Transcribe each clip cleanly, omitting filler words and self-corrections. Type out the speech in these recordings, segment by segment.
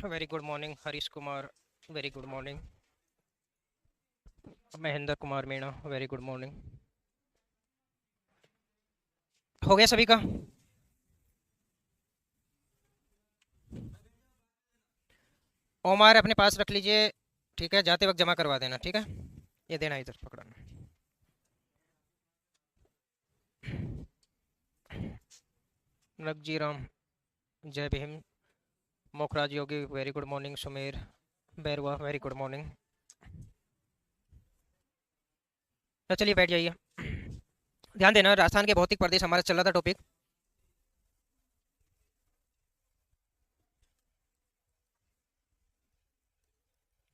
Very good morning Harish Kumar. Very good morning Mahendra Kumar Meena. Very good morning. हो गया सभी का? ओमार अपने पास रख लीजिए। ठीक है, जाते वक्त जमा करवा देना। ठीक है, ये देना, इधर पकड़ना। Nagji Ram, Jai Bhim. Mokhraj Yogi, very good morning. Sumer Bairwa, very good morning. तो चलिए बैठ जाइए। ध्यान देना, राजस्थान के भौतिक प्रदेश हमारा चल रहा था टॉपिक।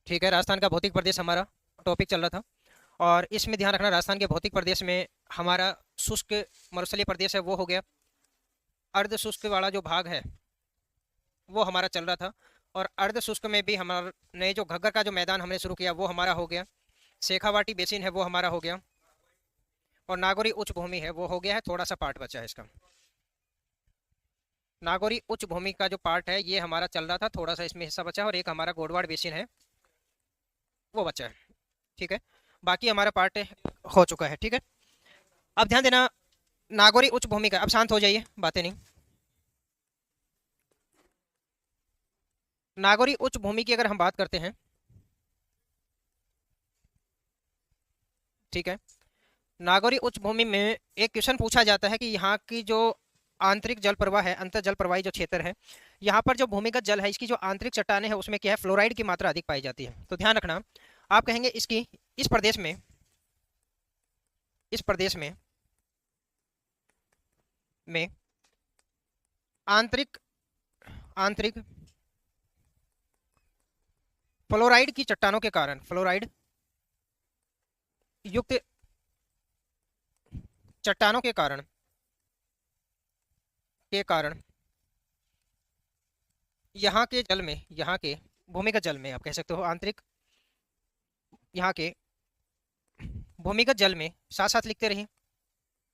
ठीक है, राजस्थान का भौतिक प्रदेश हमारा टॉपिक चल रहा था। और इसमें ध्यान रखना, राजस्थान के भौतिक प्रदेश में हमारा शुष्क मरुस्थलीय प्रदेश है वो हो गया। अर्ध शुष्क वाला जो भाग है वो हमारा चल रहा था। और अर्ध शुष्क में भी हमारा नए जो घग्गर का जो मैदान हमने शुरू किया वो हमारा हो गया। शेखावाटी बेसिन है वो हमारा हो गया। और नागौरी उच्च भूमि है वो हो गया है। थोड़ा सा पार्ट बचा है इसका। नागौरी उच्च भूमि का जो पार्ट है ये हमारा चल रहा था, थोड़ा सा इसमें हिस्सा बचा है। और एक हमारा गोडवाड़ बेसिन है वो बचा है। ठीक है, बाकी हमारा पार्ट हो चुका है। ठीक है, अब ध्यान देना, नागौरी उच्च भूमि का, अब शांत हो जाइए, बातें नहीं। नागौरी उच्च भूमि की अगर हम बात करते हैं, ठीक है, नागौरी उच्च भूमि में एक क्वेश्चन पूछा जाता है कि यहाँ की जो आंतरिक जल प्रवाह है, अंतर जल प्रवाही जो क्षेत्र है, यहाँ पर जो भूमिगत जल है इसकी जो आंतरिक चट्टाने हैं उसमें क्या है, फ्लोराइड की मात्रा अधिक पाई जाती है। तो ध्यान रखना, आप कहेंगे इसकी इस प्रदेश में, इस प्रदेश में आंतरिक आंतरिक फ्लोराइड की चट्टानों के कारण, फ्लोराइड युक्त चट्टानों के कारण यहाँ के जल में, यहाँ के भूमिगत जल में, आप कह सकते हो आंतरिक, यहाँ के भूमिगत जल में, साथ साथ लिखते रहिए,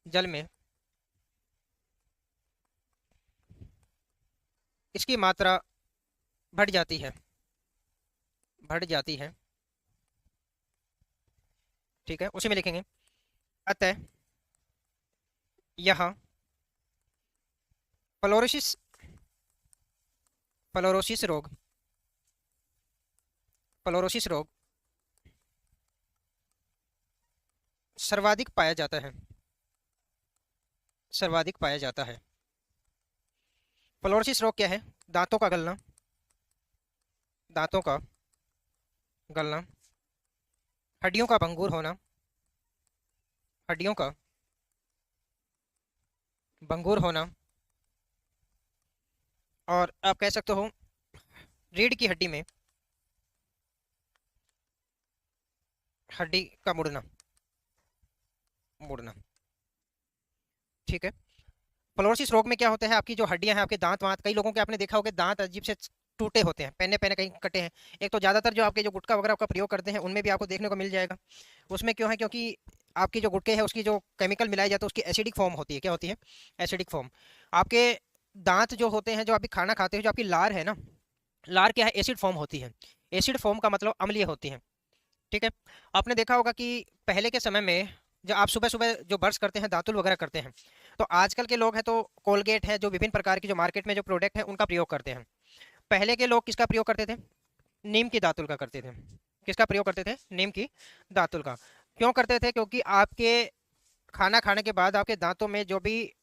जल में इसकी मात्रा बढ़ जाती है, बढ़ जाती है। ठीक है, उसी में लिखेंगे, अतः यहाँ फ्लोरोसिस फ्लोरोसिस रोग, फ्लोरोसिस रोग सर्वाधिक पाया जाता है, सर्वाधिक पाया जाता है। फ्लोरोसिस रोग क्या है? दांतों का गलना, दांतों का गलना, हड्डियों का भंगुर होना, हड्डियों का भंगुर होना, और आप कह सकते हो रीढ़ की हड्डी में हड्डी का मुड़ना, मुड़ना। ठीक है, फ्लोरोसिस रोग में क्या होता है, आपकी जो हड्डियां हैं, आपके दांत वांत, कई लोगों के आपने देखा होगा दांत अजीब से टूटे होते हैं, पहने पहने कहीं कटे हैं। एक तो ज्यादातर जो आपके जो गुटखा वगैरह का प्रयोग करते हैं उनमें भी आपको देखने को मिल जाएगा। उसमें क्यों है, क्योंकि आपकी जो गुटके है उसकी जो केमिकल मिलाई जाती है उसकी एसिडिक फॉर्म होती है। क्या होती है? Acidic form. आपके दांत जो होते हैं, जो आप खाना खाते हो, जो आपकी लार है ना, लार क्या है, एसिड फॉर्म होती है। एसिड फॉर्म का मतलब अम्लीय होती है। ठीक है, आपने देखा होगा कि पहले के समय में जब आप सुबह सुबह जो ब्रश करते हैं, दातुल वगैरह करते हैं, तो आजकल के लोग हैं तो कोलगेट है, जो विभिन्न प्रकार की जो मार्केट में जो प्रोडक्ट है उनका प्रयोग करते हैं। पहले के लोग किसका प्रयोग करते थे? नीम की दातुल का करते थे। किसका प्रयोग करते थे? नीम की दातुल का। क्यों करते थे? क्योंकि आपके खाना खाने के बाद आपके दांतों में जो भी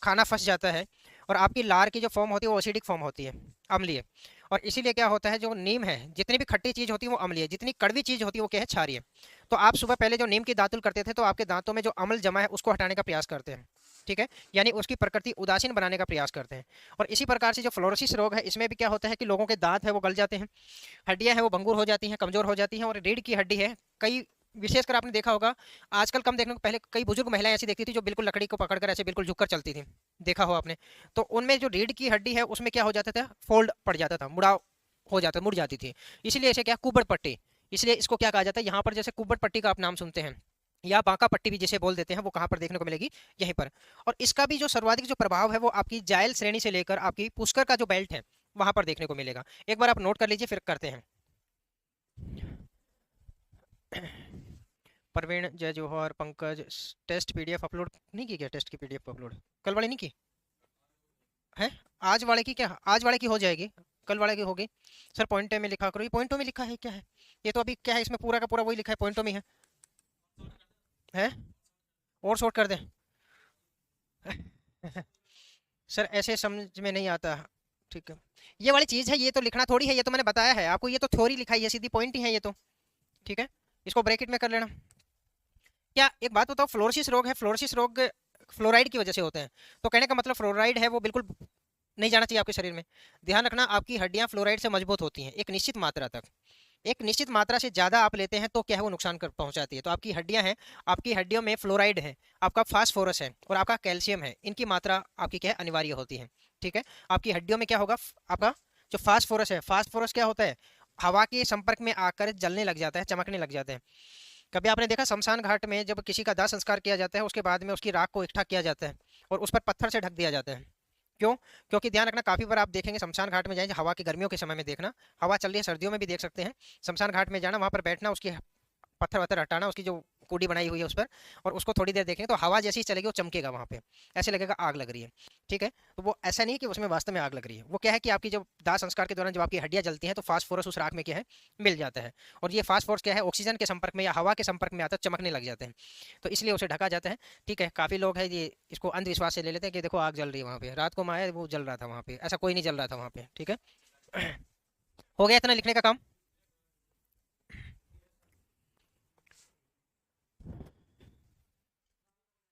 खाना फंस जाता है और आपकी लार की जो फॉर्म होती है वो एसिडिक फॉर्म होती है, अम्लीय। और इसीलिए क्या होता है, जो नीम है, जितनी भी खट्टी चीज होती है वो अम्लीय, जितनी कड़वी चीज होती है वो क्या है, क्षारीय। तो आप सुबह पहले जो नीम की दातुल करते थे तो आपके दांतों में जो अम्ल जमा है उसको हटाने का प्रयास करते हैं। ठीक है, यानी उसकी प्रकृति उदासीन बनाने का प्रयास करते हैं। और इसी प्रकार से जो फ्लोरोसिस रोग है इसमें भी क्या होता है कि लोगों के दांत है वो गल जाते हैं, हड्डियां हैं वो भंगुर हो जाती हैं, कमजोर हो जाती हैं। और रीढ़ की हड्डी है, कई विशेषकर आपने देखा होगा, आजकल कम देखने को, पहले कई बुजुर्ग महिलाएं ऐसी देखती थी जो बिल्कुल लकड़ी को पकड़कर ऐसे बिल्कुल झुककर चलती थी, देखा हो आपने। तो उनमें जो रीढ़ की हड्डी है उसमें क्या हो जाता था, फोल्ड पड़ जाता था, मुड़ाव हो जाता, मुड़ जाती थी। इसीलिए इसे क्या, कुबड़ पट्टी, इसलिए इसको क्या कहा जाता है, यहाँ पर जैसे कुबड़ पट्टी का आप नाम सुनते हैं या बांका पट्टी भी जिसे बोल देते हैं, वो कहाँ पर देखने को मिलेगी, यहीं पर। और इसका भी जो सर्वाधिक जो प्रभाव है वो आपकी जायल श्रेणी से लेकर आपकी पुष्कर का जो बेल्ट है वहां पर देखने को मिलेगा। एक बार आप नोट कर लीजिए, फिर करते हैं। प्रवीण, जय जौहर, पंकज, टेस्ट पीडीएफ अपलोड नहीं की क्या? टेस्ट की पीडीएफ अपलोड कल वाली नहीं की है? आज वाले की क्या, आज वाले की हो जाएगी, कल वाले की होगी। सर पॉइंट में लिखा करो, ये पॉइंटों में लिखा है क्या है? ये तो अभी क्या है, इसमें पूरा का पूरा वही लिखा है, पॉइंटों में है और शॉर्ट कर दें? सर ऐसे समझ में नहीं आता। ठीक है, ये वाली चीज़ है, ये तो लिखना थोड़ी है, ये तो मैंने बताया है आपको, ये तो थ्योरी लिखाई है, सीधी पॉइंट ही है ये तो। ठीक है, इसको ब्रैकेट में कर लेना। क्या एक बात बताओ, फ्लोरोसिस रोग है, फ्लोरोसिस रोग फ्लोराइड की वजह से होते हैं, तो कहने का मतलब फ्लोराइड है वो बिल्कुल नहीं जाना चाहिए आपके शरीर में। ध्यान रखना, आपकी हड्डियां फ्लोराइड से मजबूत होती हैं एक निश्चित मात्रा तक। एक निश्चित मात्रा से ज़्यादा आप लेते हैं तो क्या है, वो नुकसान कर पहुंचाती है। तो आपकी हड्डियां हैं, आपकी हड्डियों में फ्लोराइड है, आपका फास्फोरस है और आपका कैल्शियम है, इनकी मात्रा आपकी क्या है, अनिवार्य होती है। ठीक है, आपकी हड्डियों में क्या होगा, आपका जो फास्फोरस है, फास्फोरस क्या होता है, हवा के संपर्क में आकर जलने लग जाता है, चमकने लग जाते हैं। कभी आपने देखा शमशान घाट में जब किसी का दाह संस्कार किया जाता है, उसके बाद में उसकी राख को इकट्ठा किया जाता है और उस पर पत्थर से ढक दिया जाता है? क्यों? क्योंकि ध्यान रखना, काफी बार आप देखेंगे शमशान घाट में जाएंगे हवा की गर्मियों के समय में, देखना हवा चल रही है, सर्दियों में भी देख सकते हैं, शमशान घाट में जाना, वहां पर बैठना, उसकी पत्थर वत्थर हटाना, उसकी जो कूड़ी बनाई हुई है उस पर, और उसको थोड़ी देर देखेंगे तो हवा जैसी ही चलेगी वो चमकेगा वहां पे, ऐसे लगेगा आग लग रही है। ठीक है, तो वो ऐसा नहीं कि उसमें वास्तव में आग लग रही है, वो क्या है कि आपकी जब दाह संस्कार के दौरान जब आपकी हड्डियां जलती हैं तो फास्फोरस उस राख में क्या है, मिल जाता है, और ये फास्फोरस क्या है, ऑक्सीजन के संपर्क में या हवा के संपर्क में आता है, चमकने लग जाते हैं, तो इसलिए उसे ढका जाता है। ठीक है, काफी लोग है ये इसको अंधविश्वास से ले लेते हैं कि देखो आग जल रही है वहां पे, रात को मैं आया वो जल रहा था वहां पे, ऐसा कोई नहीं जल रहा था वहां पे। ठीक है, हो गया इतना लिखने का काम?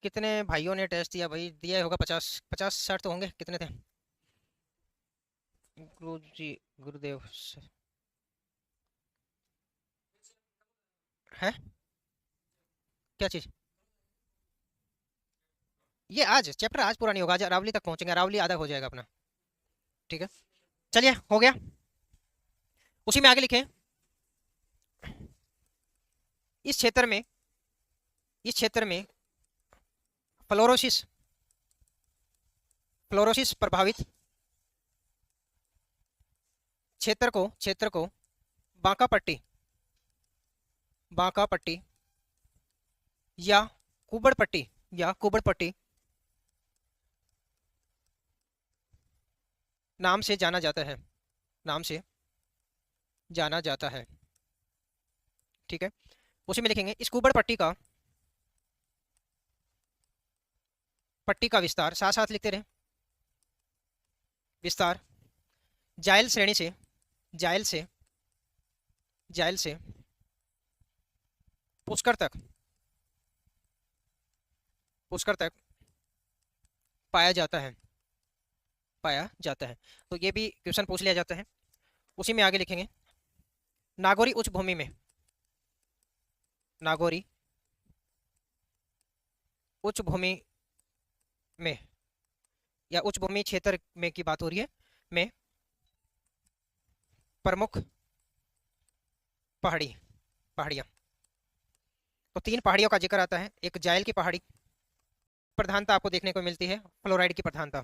कितने भाइयों ने टेस्ट दिया भाई? दिया होगा 50 50 60 तो होंगे, कितने थे? गुरु जी, गुरुदेव है क्या चीज? ये आज चैप्टर आज पूरा नहीं होगा, आज अरावली तक पहुंचेंगे, अरावली आधा हो जाएगा अपना। ठीक है, चलिए हो गया। उसी में आगे लिखें, इस क्षेत्र में, इस क्षेत्र में फ्लोरोसिस, फ्लोरोसिस प्रभावित क्षेत्र को बांका पट्टी, बांका पट्टी या कुबड़ पट्टी, या कुबड़ पट्टी नाम से जाना जाता है, नाम से जाना जाता है। ठीक है, उसी में लिखेंगे इस कुबड़ पट्टी का विस्तार, साथ साथ लिखते रहे, विस्तार जायल श्रेणी से, जायल से, जायल से पुष्कर तक, पुष्कर तक पाया जाता है, पाया जाता है। तो ये भी क्वेश्चन पूछ लिया जाता है। उसी में आगे लिखेंगे नागौरी उच्च भूमि में, नागौरी उच्च भूमि में या उच्च भूमि क्षेत्र में की बात हो रही है, में प्रमुख पहाड़ी, पहाड़ियाँ, तो 3 पहाड़ियों का जिक्र आता है। एक जायल की पहाड़ी, प्रधानता आपको देखने को मिलती है फ्लोराइड की प्रधानता,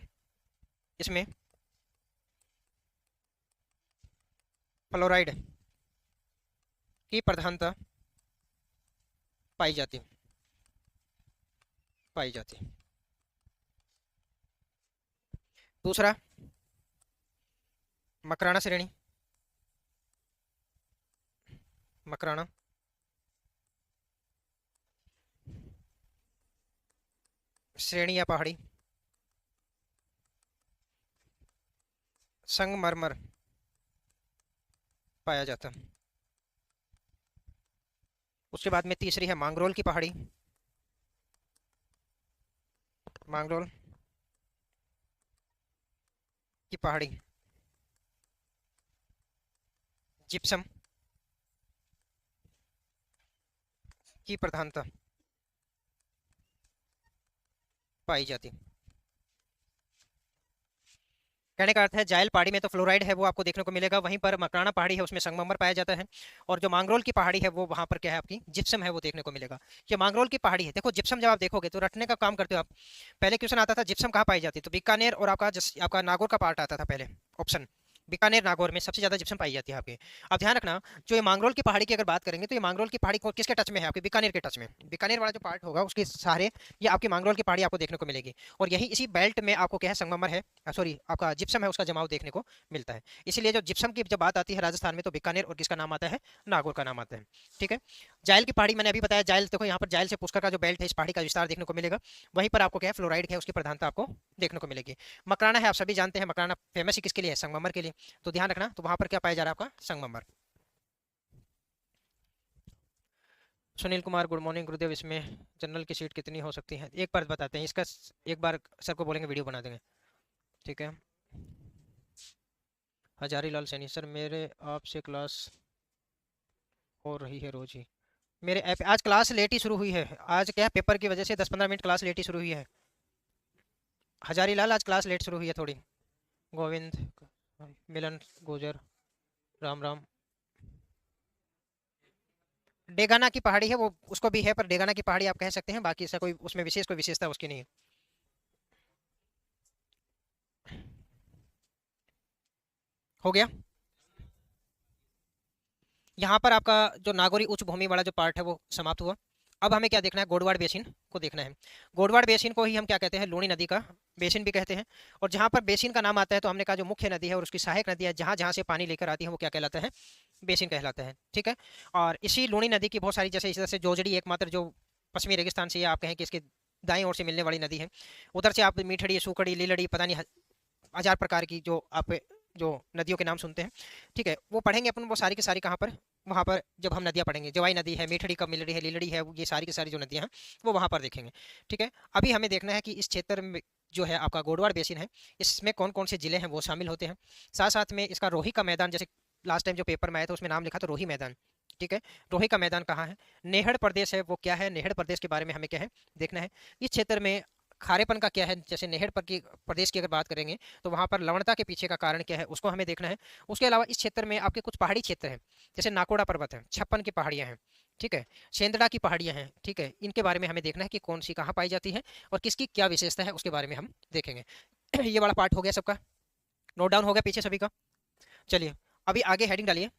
इसमें फ्लोराइड की प्रधानता पाई जाती, पाई जाती। दूसरा मकराना श्रेणी, मकराना श्रेणी या पहाड़ी, संगमरमर पाया जाता है। उसके बाद में तीसरी है मांगरोल की पहाड़ी, मांगरोल की पहाड़ी जिप्सम की प्रधानता पाई जाती। कहने का अर्थ है जायल पहाड़ी में तो फ्लोराइड है वो आपको देखने को मिलेगा, वहीं पर मकराना पहाड़ी है उसमें संगमरमर पाया जाता है, और जो मांगरोल की पहाड़ी है वो वहां पर क्या है, आपकी जिप्सम है वो देखने को मिलेगा। ये मांगरोल की पहाड़ी है, देखो जिप्सम जब आप देखोगे तो रटने का काम करते हो आप। पहले क्वेश्चन आता था जिप्सम कहाँ पाई जाती, तो बीकानेर और आपका आपका नागौर का पार्ट आता था पहले ऑप्शन, बीकानेर नागौर में सबसे ज्यादा जिप्सम पाई जाती है आपके। अब ध्यान रखना, जो ये मांगरोल की पहाड़ी की अगर बात करेंगे तो ये मांगरोल की पहाड़ी किसके टच में है, आपके बीकानेर के टच में। बीकानेर वाला जो पार्ट होगा उसके सहारे ये आपकी मांगरोल की पहाड़ी आपको देखने को मिलेगी। और यही इसी बेल्ट में आपको क्या है, संगमरमर है, सॉरी आपका जिप्सम है, उसका जमाव देखने को मिलता है। इसीलिए जो जिप्सम की जब बात आती है राजस्थान में तो बीकानेर और किसका नाम आता है, नागौर का नाम आता है। ठीक है। जायल की पहाड़ी मैंने अभी बताया, जायल देखो यहाँ पर जायल से पुष्कर का जो बेल्ट है इस पहाड़ी का विस्तार देखने को मिलेगा। वहीं पर आपको क्या है, फ्लोराइड है उसकी प्रधानता आपको देखने को मिलेगी। मकराना है, आप सभी जानते हैं मकराना फेमस ही किसके लिए है, संगमरमर के लिए। तो ध्यान रखना, तो वहां पर क्या पाया जा रहा है, आपका संगमरमर। सुनील कुमार गुड मॉर्निंग गुरुदेव, इसमें जनरल की सीट कितनी हो सकती है, एक बार बताते हैं इसका, एक बार सर को बोलेंगे वीडियो बना देंगे। ठीक है। हजारी लाल सैनी सर, मेरे आपसे क्लास हो रही है रोज ही। मेरे ऐप आज क्लास लेट ही शुरू हुई है, आज क्या है, पेपर की वजह से 10-15 मिनट क्लास लेट ही शुरू हुई है। हजारी लाल आज क्लास लेट शुरू हुई है थोड़ी। गोविंद, मिलन गुजर, राम राम। डेगाना की पहाड़ी है वो, उसको भी है, पर डेगाना की पहाड़ी आप कह सकते हैं, बाकी ऐसा कोई उसमें विशेष कोई विशेषता उसकी नहीं है। हो गया। यहाँ पर आपका जो नागौरी उच्च भूमि वाला जो पार्ट है वो समाप्त हुआ। अब हमें क्या देखना है, गोडवाड़ बेसिन को देखना है। गोडवाड़ बेसिन को ही हम क्या कहते हैं, लूणी नदी का बेसिन भी कहते हैं। और जहाँ पर बेसिन का नाम आता है तो हमने कहा जो मुख्य नदी है और उसकी सहायक नदी है, जहाँ जहाँ से पानी लेकर आती है वो क्या कहलाता है, बेसिन कहलाता है। ठीक है। और इसी लूणी नदी की बहुत सारी, जैसे इस तरह से जोजड़ी एकमात्र जो पश्चिमी रेगिस्तान से, या आप कहें कि इसके दाईं ओर से मिलने वाली नदी है। उधर से आप मीठड़ी, सूखड़ी, लीलड़ी, पता नहीं हजार प्रकार की जो आप जो नदियों के नाम सुनते हैं, ठीक है, वो पढ़ेंगे अपन, वो सारी की सारी कहाँ पर, वहाँ पर जब हम नदियाँ पढ़ेंगे, जवाई नदी है, मीठड़ी का मिलड़ी है, लीलड़ी है, ये सारी की सारी जो नदियाँ हैं वो वहाँ पर देखेंगे। ठीक है। अभी हमें देखना है कि इस क्षेत्र में जो है आपका गोडवाड़ बेसिन है, इसमें कौन कौन से जिले हैं वो शामिल होते हैं। साथ साथ में इसका रोही का मैदान, जैसे लास्ट टाइम जो पेपर में आया था उसमें नाम लिखा था रोही मैदान। ठीक है। रोही का मैदान कहाँ है, नेहड़ प्रदेश है, वो क्या है, नेहड़ प्रदेश के बारे में हमें क्या है देखना है। इस क्षेत्र में खारेपन का क्या है, जैसे नेहड़ पर की प्रदेश की अगर बात करेंगे तो वहाँ पर लवणता के पीछे का कारण क्या है उसको हमें देखना है। उसके अलावा इस क्षेत्र में आपके कुछ पहाड़ी क्षेत्र हैं, जैसे नाकोड़ा पर्वत है, 56 की पहाड़ियाँ हैं, ठीक है, सेंदड़ा की पहाड़ियाँ हैं, ठीक है, इनके बारे में हमें देखना है कि कौन सी कहाँ पाई जाती है और किसकी क्या विशेषता है, उसके बारे में हम देखेंगे। ये वाला पार्ट हो गया सबका, नोट डाउन हो गया पीछे सभी का। चलिए अभी आगे हेडिंग डालिए,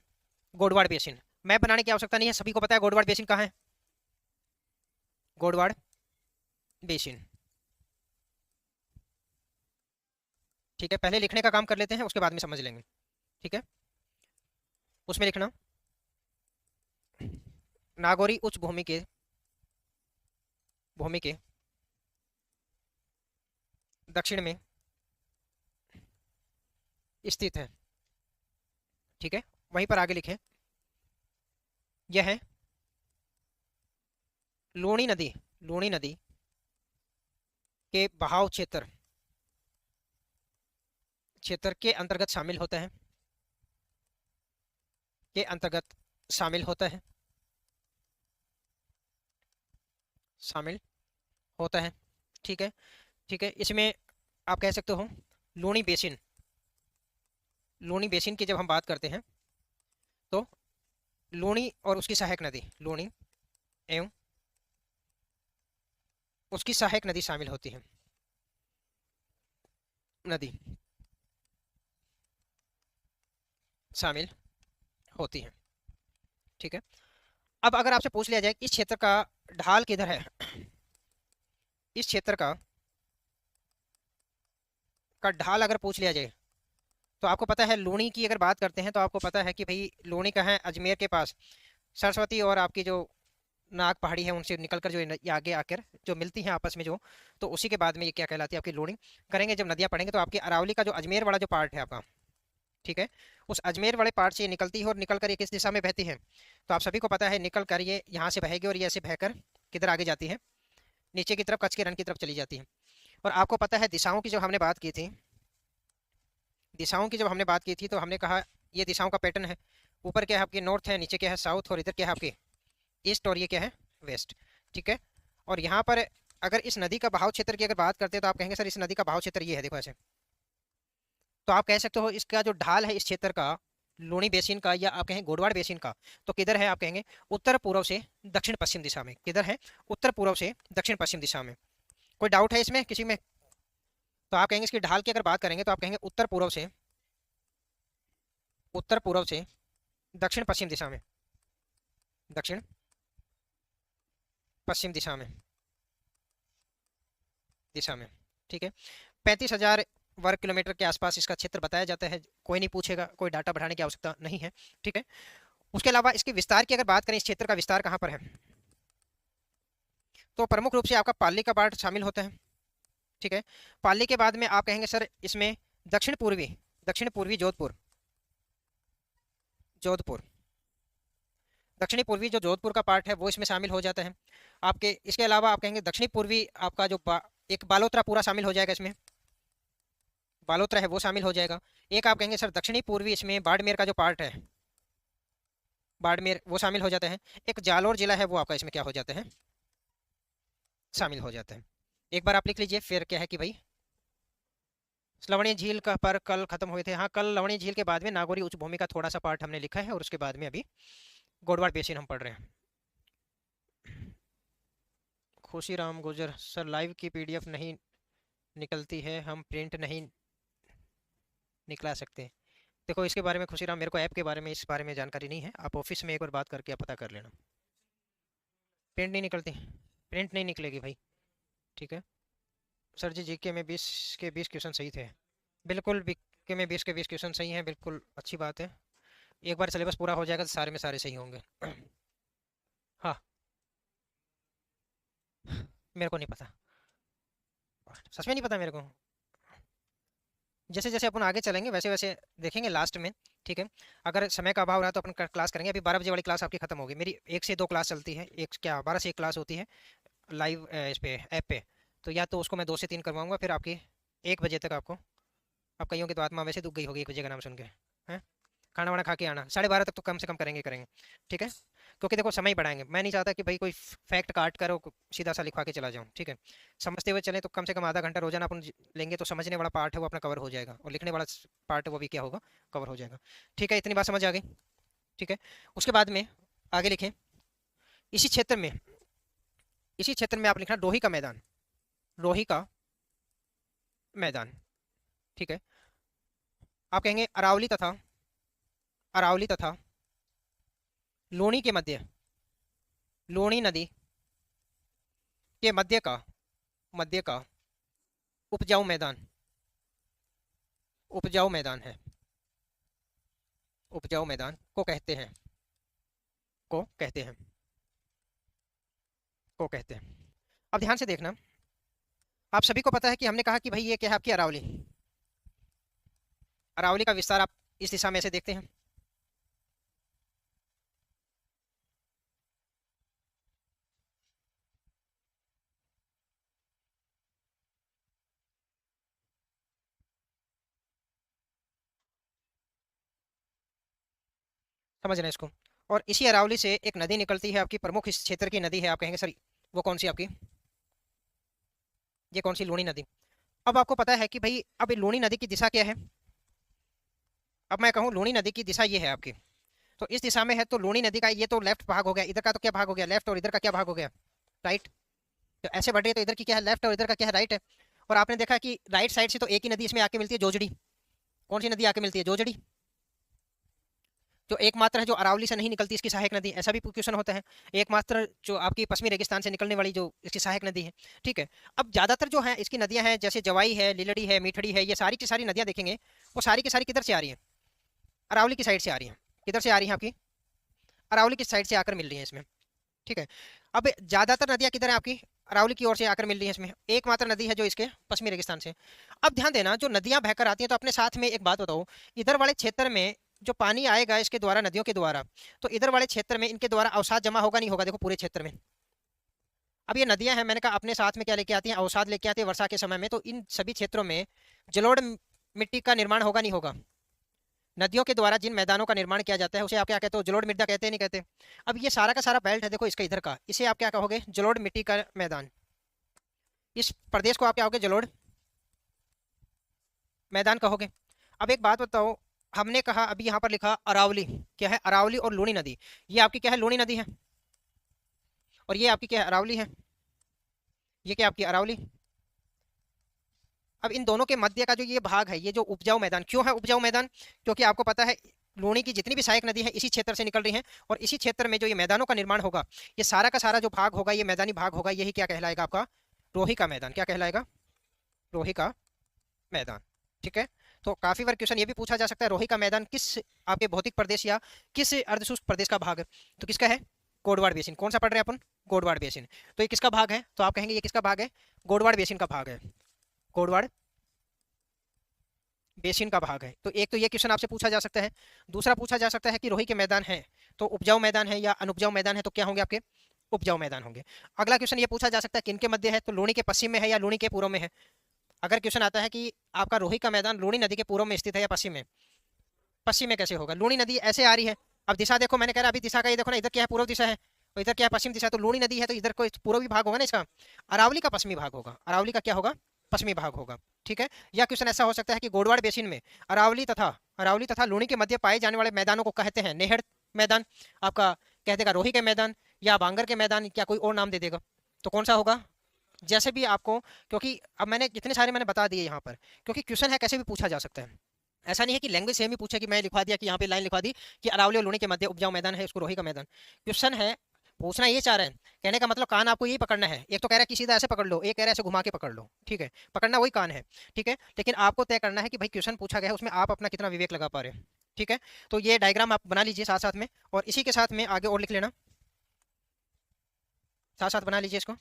गोडवाड़ बेसिन। मैप बनाने की आवश्यकता नहीं है, सभी को पता है गोडवाड़ बेसिन कहाँ है, गोडवाड़ बेसिन। ठीक है, पहले लिखने का काम कर लेते हैं, उसके बाद में समझ लेंगे। ठीक है। उसमें लिखना, नागौरी उच्च भूमि के दक्षिण में स्थित है। ठीक है। वहीं पर आगे लिखें, यह है लूणी नदी के बहाव क्षेत्र के अंतर्गत शामिल होता है, के अंतर्गत शामिल होता है, शामिल होता है। ठीक है। ठीक है। इसमें आप कह सकते हो लूणी बेसिन, लूणी बेसिन की जब हम बात करते हैं तो लूणी और उसकी सहायक नदी, लूणी एवं उसकी सहायक नदी शामिल होती है, नदी शामिल होती है। ठीक है। अब अगर आपसे पूछ लिया जाए इस क्षेत्र का ढाल किधर है, इस क्षेत्र का ढाल अगर पूछ लिया जाए तो आपको पता है, लूणी की अगर बात करते हैं तो आपको पता है कि भाई लूणी का है अजमेर के पास, सरस्वती और आपकी जो नाग पहाड़ी है उनसे निकलकर जो ये आगे आकर जो मिलती हैं आपस में जो, तो उसी के बाद में ये क्या कहलाती है आपकी लूणी। करेंगे जब नदियाँ पढ़ेंगे तो आपकी अरावली का जो अजमेर वाला जो पार्ट है आपका, ठीक है, उस अजमेर वाले पार्ट से ये निकलती है और निकल कर ये किस दिशा में बहती है, तो आप सभी को पता है, निकल कर ये यहाँ से बहेगी और ये ऐसे बहकर किधर आगे जाती है, नीचे की तरफ कच्छ के रण की तरफ चली जाती है। और आपको पता है दिशाओं की जब हमने बात की थी, दिशाओं की जब हमने बात की थी तो हमने कहा ये दिशाओं का पैटर्न है, ऊपर क्या है आपकी नॉर्थ है, नीचे क्या है साउथ, और इधर क्या है आपकी ईस्ट, और ये क्या है वेस्ट। ठीक है। और यहाँ पर अगर इस नदी का बहाव क्षेत्र की अगर बात करते हैं तो आप कहेंगे सर इस नदी का बहाव क्षेत्र ये है, देखो ऐसे, तो आप कह सकते हो इसका जो ढाल है इस क्षेत्र का, लूणी बेसिन का या आप कहें गोडवाड़ बेसिन का, तो किधर है, आप कहेंगे उत्तर पूर्व से दक्षिण पश्चिम दिशा में, किधर है, उत्तर पूर्व से दक्षिण पश्चिम दिशा में। कोई डाउट है इसमें किसी में, तो आप कहेंगे इसकी ढाल की अगर बात करेंगे तो आप कहेंगे उत्तर पूर्व से उत्तर पूर्व से दक्षिण पश्चिम दिशा में, दक्षिण पश्चिम दिशा में, ठीक है। 35,000 वर्ग किलोमीटर के आसपास इसका क्षेत्र बताया जाता है। कोई नहीं पूछेगा, कोई डाटा बढ़ाने की आवश्यकता नहीं है, ठीक है। उसके अलावा इसके विस्तार की अगर बात करें, इस क्षेत्र का विस्तार कहाँ पर है, तो प्रमुख रूप से आपका पाली का पार्ट शामिल होता है, ठीक है। पाली के बाद में आप कहेंगे सर इसमें दक्षिण पूर्वी जोधपुर, जोधपुर दक्षिणी पूर्वी जो जोधपुर का पार्ट है वो इसमें शामिल हो जाता है आपके। इसके अलावा आप कहेंगे दक्षिणी पूर्वी आपका जो एक बालोतरा पूरा शामिल हो जाएगा इसमें, बालोतरा है वो शामिल हो जाएगा। एक आप कहेंगे सर दक्षिणी पूर्वी इसमें बाड़मेर का जो पार्ट है, बाड़मेर वो शामिल हो जाता है। एक जालोर जिला है वो आपका इसमें क्या हो जाता है, शामिल हो जाता है। एक बार आप लिख लीजिए फिर क्या है कि भाई लवणी झील का पर कल खत्म हुए थे। हाँ, कल लवणी झील के बाद में नागौरी उच्च भूमि का थोड़ा सा पार्ट हमने लिखा है और उसके बाद में अभी गोडवाड़ बेसिन हम पढ़ रहे हैं। खुशीराम गुजर सर लाइव की पीडीएफ नहीं निकलती है, हम प्रिंट नहीं निकला सकते। देखो इसके बारे में खुशीराम, मेरे को ऐप के बारे में इस बारे में जानकारी नहीं है, आप ऑफिस में एक बार बात करके आप पता कर लेना। प्रिंट नहीं निकलती, प्रिंट नहीं निकलेगी भाई, ठीक है। सर जी जीके में 20 के 20 क्वेश्चन सही थे, बिल्कुल जीके में 20 के 20 क्वेश्चन सही हैं, बिल्कुल अच्छी बात है। एक बार सिलेबस पूरा हो जाएगा तो सारे में सारे सही होंगे। हाँ, मेरे को नहीं पता, सच में नहीं पता मेरे को। जैसे जैसे अपन आगे चलेंगे वैसे वैसे देखेंगे लास्ट में, ठीक है। अगर समय का अभाव रहा तो अपन क्लास करेंगे। अभी 12 बजे वाली क्लास आपकी खत्म होगी, मेरी 1 से 2 क्लास चलती है, एक क्या 12 से 1 क्लास होती है लाइव इस पे ऐप पे। तो या तो उसको मैं 2 से 3 करवाऊंगा, फिर आपकी 1 बजे तक आपको, अब कईयों की तो आत्मा वैसे दुख गई होगी 1 बजे का नाम सुन के, हैं। खाना वाना खा के आना, 12:30 तक तो कम से कम करेंगे, ठीक है। क्योंकि देखो समय ही बढ़ाएंगे, मैं नहीं चाहता कि भाई कोई फैक्ट काट कर और सीधा सा लिखवा के चला जाऊँ, ठीक है। समझते हुए चले तो कम से कम आधा घंटा रोजाना अपन लेंगे तो समझने वाला पार्ट है वो अपना कवर हो जाएगा और लिखने वाला पार्ट है वो भी क्या होगा, कवर हो जाएगा, ठीक है। इतनी बात समझ आ गई, ठीक है। उसके बाद में आगे लिखें, इसी क्षेत्र में आप लिखना रोही का मैदान, रोही का मैदान, ठीक है। आप कहेंगे अरावली तथा लूणी के मध्य, लूणी नदी के मध्य का उपजाऊ मैदान, उपजाऊ मैदान है, उपजाऊ मैदान को कहते हैं, को कहते हैं, को कहते हैं। अब ध्यान से देखना, आप सभी को पता है कि हमने कहा कि भाई ये क्या है आपकी अरावली, अरावली का विस्तार आप इस दिशा में से देखते हैं, समझ रहे हैं इसको। और इसी अरावली से एक नदी निकलती है आपकी, प्रमुख इस क्षेत्र की नदी है। आप कहेंगे सर वो कौन सी आपकी, ये कौन सी, लूणी नदी। अब आपको पता है कि भाई अब लूणी नदी की दिशा क्या है, अब मैं कहूँ लूणी नदी की दिशा ये है आपकी, तो इस दिशा में है तो लूणी नदी का ये तो लेफ्ट भाग हो गया, इधर का तो क्या भाग हो गया, लेफ्ट, और इधर का क्या भाग हो गया, राइट। तो ऐसे बढ़ रही है तो इधर की क्या है, लेफ्ट, और इधर का क्या है, राइट है। और आपने देखा कि राइट साइड से तो एक ही नदी इसमें आके मिलती है, जोजड़ी। कौन सी नदी आके मिलती है, जोजड़ी। जो एकमात्र है जो अरावली से नहीं निकलती इसकी सहायक नदी, ऐसा भी क्वेश्चन होता है। एकमात्र जो आपकी पश्चिमी रेगिस्तान से निकलने वाली जो इसकी सहायक नदी है, ठीक है। अब ज्यादातर जो है इसकी नदियां हैं, जैसे जवाई है, लीलड़ी है, मीठड़ी है, ये सारी की सारी नदियां देखेंगे वो सारी की सारी किधर से आ रही है, अरावली की साइड से आ रही है। किधर से आ रही है आपकी, अरावली की साइड से आकर मिल रही है इसमें, ठीक है। अब ज्यादातर नदियां किधर है आपकी, अरावली की ओर से आकर मिल रही है इसमें, एकमात्र नदी है जो इसके पश्चिमी रेगिस्तान से। अब ध्यान देना, जो नदियां बहकर आती हैं तो अपने साथ में एक बात बताओ, इधर वाले क्षेत्र में जो पानी आएगा इसके द्वारा, नदियों के द्वारा, तो इधर वाले क्षेत्र में इनके द्वारा अवसाद जमा होगा नहीं होगा, देखो पूरे क्षेत्र में। अब ये नदियां हैं, मैंने कहा अपने साथ में क्या लेके आती हैं, अवसाद लेके आती है वर्षा के समय में, तो इन सभी क्षेत्रों में जलोढ़ मिट्टी का निर्माण होगा नहीं होगा। नदियों के द्वारा जिन मैदानों का निर्माण किया जाता है उसे आप क्या कहते हो, जलोढ़ मृदा कहते हैं, नहीं कहते। अब ये सारा का सारा बेल्ट है देखो इसका इधर का, इसे आप क्या कहोगे, जलोढ़ मिट्टी का मैदान। इस प्रदेश को आप क्या कहोगे, जलोढ़ मैदान कहोगे। अब एक बात बताओ, हमने कहा अभी यहाँ पर लिखा अरावली, क्या है, अरावली और लूणी नदी, ये आपकी क्या है, लूणी नदी है, और ये आपकी क्या है, अरावली है। ये क्या आपकी अरावली। अब इन दोनों के मध्य का जो ये भाग है, ये जो उपजाऊ मैदान, क्यों है उपजाऊ मैदान, क्योंकि आपको पता है लूणी की जितनी भी सहायक नदी है इसी क्षेत्र से निकल रही है, और इसी क्षेत्र में जो ये मैदानों का निर्माण होगा, ये सारा का सारा जो भाग होगा, ये मैदानी भाग होगा, यही क्या कहलाएगा आपका, रोही का मैदान। क्या कहलाएगा, रोही का मैदान। ठीक है। तो काफी बार क्वेश्चन ये भी पूछा जा सकता है, रोही का मैदान किस आपके भौतिक प्रदेश या किस अर्धशुष्क प्रदेश का भाग है, तो किसका है, गोडवाड़ बेसिन। कौन सा पढ़ रहे हैं अपन, गोडवाड़ बेसिन। तो ये किसका भाग है, तो आप कहेंगे ये किसका भाग है, गोडवाड़ बेसिन का भाग है, गोडवाड़ बेसिन का भाग है। तो एक तो ये क्वेश्चन आपसे पूछा जा सकता है। दूसरा पूछा जा सकता है कि रोही के मैदान है तो उपजाऊ मैदान है या अनुपजाऊ मैदान है, तो क्या होंगे आपके, उपजाऊ मैदान होंगे। अगला क्वेश्चन ये पूछा जा सकता है किनके मध्य है, तो लूणी के पश्चिम में है या लूणी के पूर्व में है। अगर क्वेश्चन आता है कि आपका रोही का मैदान लूणी नदी के पूर्व में स्थित है या पश्चिम में, पश्चिम में कैसे होगा, लूणी नदी ऐसे आ रही है। अब दिशा देखो, मैंने कह रहा अभी दिशा का ये देखो ना, इधर क्या है, पूर्व दिशा है, और इधर क्या है, पश्चिम दिशा। तो लूणी नदी है तो इधर कोई पूर्वी भाग होगा ना इसका, अरावली का पश्चिमी भाग होगा, अरावली का क्या होगा, पश्चिमी भाग होगा। ठीक है। या क्वेश्चन ऐसा हो सकता है कि गोडवाड़ बेसिन में अरावली तथा लूणी के मध्य पाए जाने वाले मैदानों को कहते हैं नेहड़ मैदान, आपका कह देगा रोही के मैदान या बांगर के मैदान, क्या कोई और नाम दे देगा, तो कौन सा होगा, जैसे भी आपको, क्योंकि अब मैंने जितने सारे मैंने बता दिए यहाँ पर, क्योंकि क्वेश्चन है कैसे भी पूछा जा सकता है। ऐसा नहीं है कि लैंग्वेज सेम ही पूछे कि मैं लिखवा दिया कि यहाँ पे लाइन लिखवा दी कि अरावली और लूणी के मध्य उपजाऊ मैदान है, उसको रोही का मैदान। क्वेश्चन है, पूछना ये चाह रहे हैं, कहने का मतलब कान आपको यही पकड़ना है। एक तो कह रहा है कि सीधा ऐसे पकड़ लो, एक कह रहा है ऐसे घुमा के पकड़ लो। ठीक है, पकड़ना वही कान है। ठीक है, लेकिन आपको तय करना है कि भाई क्वेश्चन पूछा गया है उसमें आप अपना कितना विवेक लगा पा रहे हैं। ठीक है, तो ये डायग्राम आप बना लीजिए साथ साथ में, और इसी के साथ में आगे और लिख लेना, साथ साथ बना लीजिए इसको।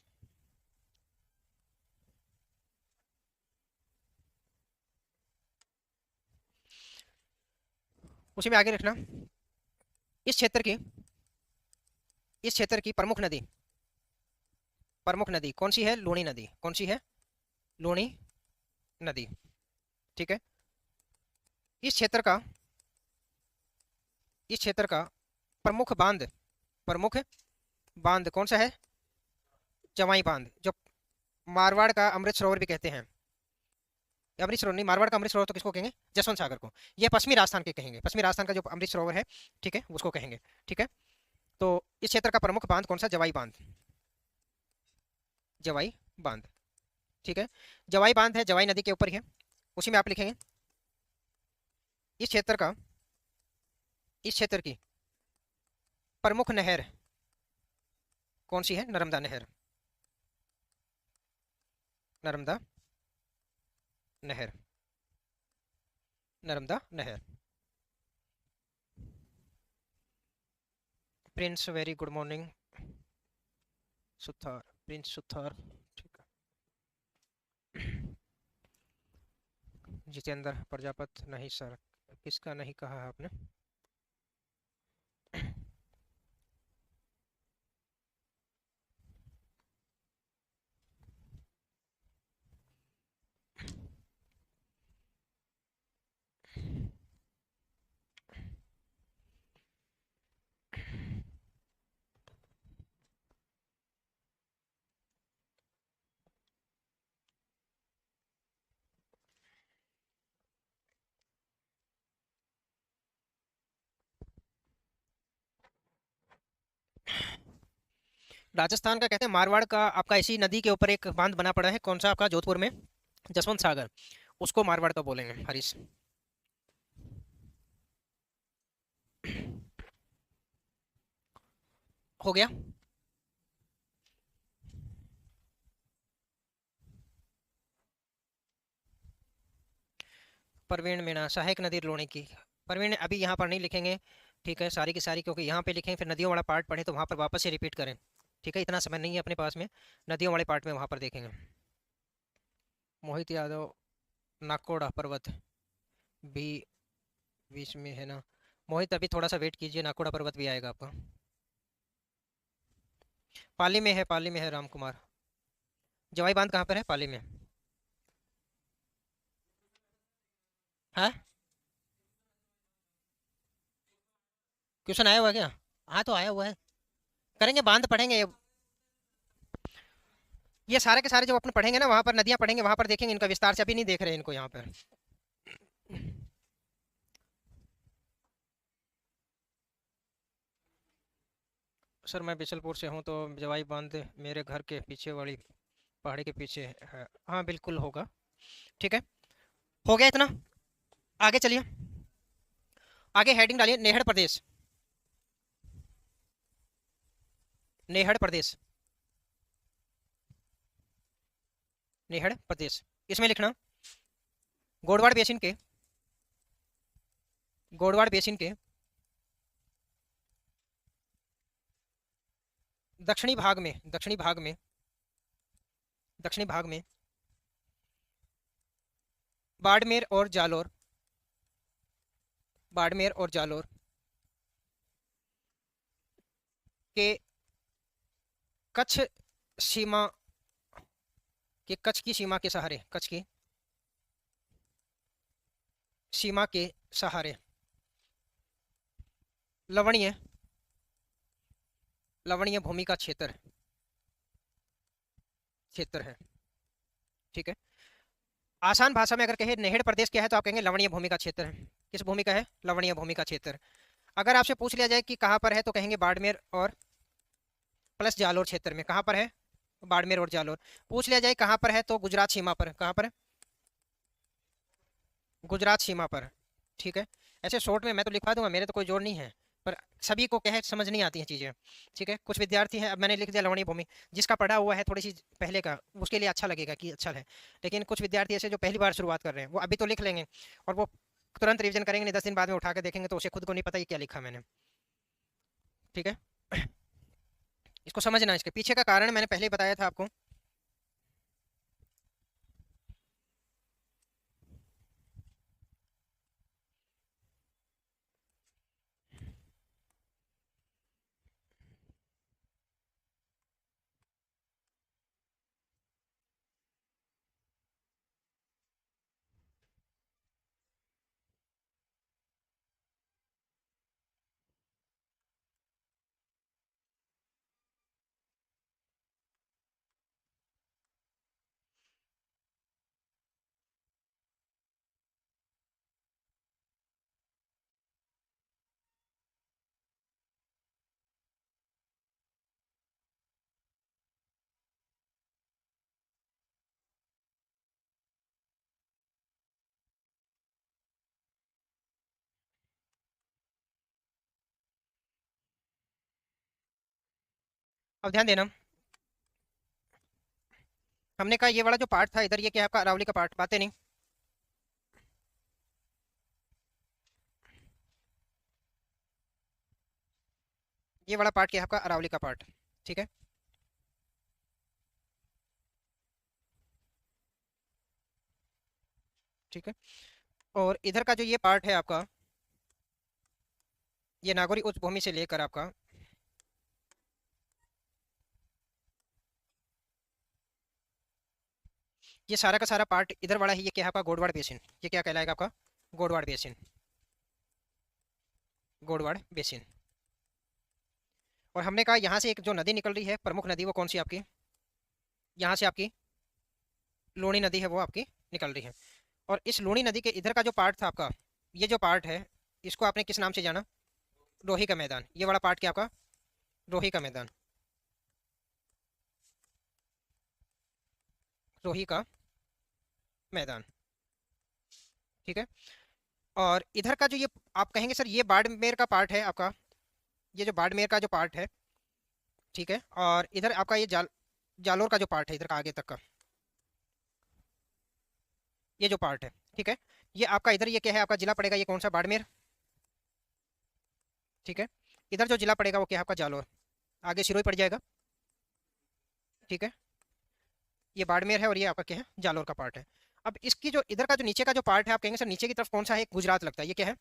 उसी में आगे लिखना, इस क्षेत्र की प्रमुख नदी कौन सी है, लूणी नदी। कौन सी है, लूणी नदी। ठीक है। इस क्षेत्र का प्रमुख बांध कौन सा है, जवाई बांध, जो मारवाड़ का अमृत सरोवर भी कहते हैं। अमृत सरोवर नहीं, मारवाड़ का अमृत सरोवर तो किसको कहेंगे, जसवंत सागर को। ये पश्चिमी राजस्थान के कहेंगे, पश्चिमी राजस्थान का जो अमृत सरोवर है, ठीक है, उसको कहेंगे। ठीक है। तो इस क्षेत्र का प्रमुख बांध कौन सा, जवाई बांध, जवाई बांध। ठीक है, जवाई बांध है, जवाई नदी के ऊपर ही है। उसी में आप लिखेंगे, इस क्षेत्र का इस क्षेत्र की प्रमुख नहर कौन सी है, नर्मदा नहर, नर्मदा नहर, नर्मदा नहर। Prince very good morning, Suthar, Prince Suthar. ठीक है। जितेंद्र प्रजापत, नहीं सर, किसका नहीं कहा है आपने। राजस्थान का कहते हैं, मारवाड़ का आपका इसी नदी के ऊपर एक बांध बना पड़ा है, कौन सा आपका, जोधपुर में, जसवंत सागर, उसको मारवाड़ का बोलेंगे, हरीश। हो गया। परवीन मीणा, सहायक नदी लूणी की। परवीन अभी यहाँ पर नहीं लिखेंगे, ठीक है, सारी की सारी, क्योंकि यहाँ पे लिखें फिर नदियों वाला पार्ट पढ़े तो वहाँ पर वापस से रिपीट करें। ठीक है, इतना समय नहीं है अपने पास में, नदियों वाले पार्ट में वहाँ पर देखेंगे। मोहित यादव, नाकोड़ा पर्वत भी बीच में है ना, मोहित अभी थोड़ा सा वेट कीजिए, नाकोड़ा पर्वत भी आएगा आपका। पाली में है, पाली में है राम कुमार। जवाई बांध कहाँ पर है, पाली में। हाँ, क्वेश्चन आया हुआ है क्या, हाँ तो आया हुआ है, करेंगे, बांध पढ़ेंगे। ये सारे के सारे जो अपन पढ़ेंगे ना, वहां पर नदियां पढ़ेंगे, वहां पर देखेंगे इनका विस्तार से, अभी नहीं देख रहे हैं इनको यहाँ पर। सर मैं बिशलपुर से हूँ, तो जवाई बांध मेरे घर के पीछे वाली पहाड़ी के पीछे है। हाँ बिल्कुल होगा। ठीक है, हो गया इतना, आगे चलिए। आगे हेडिंग डालिए, नेहड़ प्रदेश, नेहड़ प्रदेश, नेहड़ प्रदेश। इसमें लिखना गोडवाड़ बेसिन के, गोडवाड़ बेसिन के दक्षिणी भाग में, दक्षिणी भाग में, दक्षिणी भाग में बाड़मेर और जालोर, बाड़मेर और जालोर के कच्छ सीमा के, कच्छ की सीमा के सहारे, कच्छ की सीमा के सहारे लवणीय, लवणीय भूमि का क्षेत्र, क्षेत्र है। ठीक है, आसान भाषा में अगर कहे नेहड़ प्रदेश क्या है तो आप कहेंगे लवणीय भूमि का क्षेत्र है। किस भूमि का है? लवणीय भूमि का क्षेत्र। अगर आपसे पूछ लिया जाए कि कहाँ पर है तो कहेंगे बाड़मेर और प्लस जालोर क्षेत्र में। कहाँ पर है? बाड़मेर और जालोर। पूछ लिया जाए कहाँ पर है तो गुजरात सीमा पर। कहाँ पर है? गुजरात सीमा पर। ठीक है, ऐसे शॉर्ट में मैं तो लिखवा दूंगा, मेरे तो कोई जोर नहीं है, पर सभी को कहे समझ नहीं आती हैं चीज़ें। ठीक है, कुछ विद्यार्थी हैं, अब मैंने लिख दिया लवणीय भूमि, जिसका पढ़ा हुआ है थोड़ी सी पहले का उसके लिए अच्छा लगेगा कि अच्छा है, लेकिन कुछ विद्यार्थी ऐसे जो पहली बार शुरुआत कर रहे हैं वो अभी तो लिख लेंगे और वो तुरंत रिविजन करेंगे नहीं, 10 दिन बाद में उठा के देखेंगे तो उसे खुद को नहीं पता ये क्या लिखा मैंने। ठीक है, इसको समझना, इसके पीछे का कारण मैंने पहले ही बताया था आपको। अब ध्यान देना, हमने कहा ये वाला जो पार्ट था इधर, ये क्या है आपका अरावली का पार्ट, बातें नहीं। ये वाला पार्ट क्या है आपका अरावली का पार्ट। ठीक है, ठीक है, और इधर का जो ये पार्ट है आपका, ये नागौरी उच्च भूमि से लेकर आपका ये सारा का सारा पार्ट इधर वाला है, ये क्या है आपका गोडवाड़ बेसिन। ये क्या कहलाएगा आपका? Godwar basin, Godwar basin. और हमने कहा यहाँ से एक जो नदी निकल रही है प्रमुख नदी, वो कौन सी आपकी? यहाँ से आपकी लूणी नदी है, वो आपकी निकल रही है। और इस लूणी नदी के इधर का जो पार्ट था आपका, ये जो पार्ट है इसको आपने किस नाम से जाना? रोही का मैदान। ये वाला पार्ट क्या आपका? रोही का मैदान, रोही का मैदान। ठीक है, और इधर का जो ये आप कहेंगे सर ये बाड़मेर का पार्ट है आपका, ये जो बाड़मेर का जो पार्ट है। ठीक है, और इधर आपका ये जालोर का जो पार्ट है इधर का आगे तक का ये जो पार्ट है। ठीक है, ये आपका इधर ये क्या है आपका जिला पड़ेगा, ये कौन सा? बाड़मेर। ठीक है, इधर जो जिला पड़ेगा वो क्या है आपका? जालोर। आगे सिरोही पड़ जाएगा। ठीक है, ये बाड़मेर है और ये आपका क्या है? जालोर का पार्ट है। अब इसकी जो इधर का जो नीचे का जो पार्ट है, आप कहेंगे सर नीचे की तरफ कौन सा है? गुजरात लगता है। ये क्या है?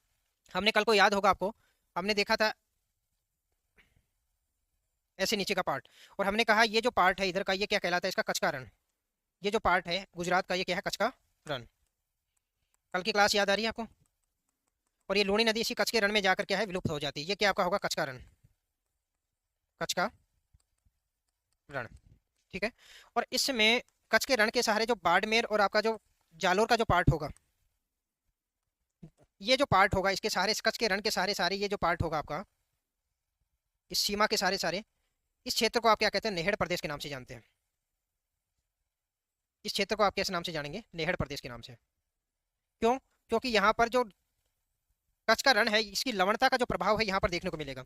हमने कल को याद होगा आपको, हमने देखा था ऐसे नीचे का पार्ट, और हमने कहा ये जो पार्ट है इधर का, ये क्या कहलाता है? इसका कच्छ का रण। ये जो पार्ट है गुजरात का, ये क्या है? कच्छ का रण। कल की क्लास याद आ रही है आपको? और ये लूणी नदी इसी कच्छ के रण में जाकर क्या है? विलुप्त हो जाती है। ये क्या आपका होगा? कच्छ का रण, कच्छ का रण। ठीक है, और इसमें कच्छ के रण के सहारे जो बाड़मेर और आपका जो जालोर का जो पार्ट होगा, ये जो पार्ट होगा इसके सहारे, इस कच्छ के रण के सहारे सारे ये जो पार्ट होगा आपका, इस सीमा के सारे सारे, इस क्षेत्र को आप क्या कहते हैं? नेहड़ प्रदेश के नाम से जानते हैं। इस क्षेत्र को आप किस नाम से जानेंगे? नेहड़ प्रदेश के नाम से। क्यों? क्योंकि यहाँ पर जो कच्छ का रण है, इसकी लवणता का जो प्रभाव है यहाँ पर देखने को मिलेगा।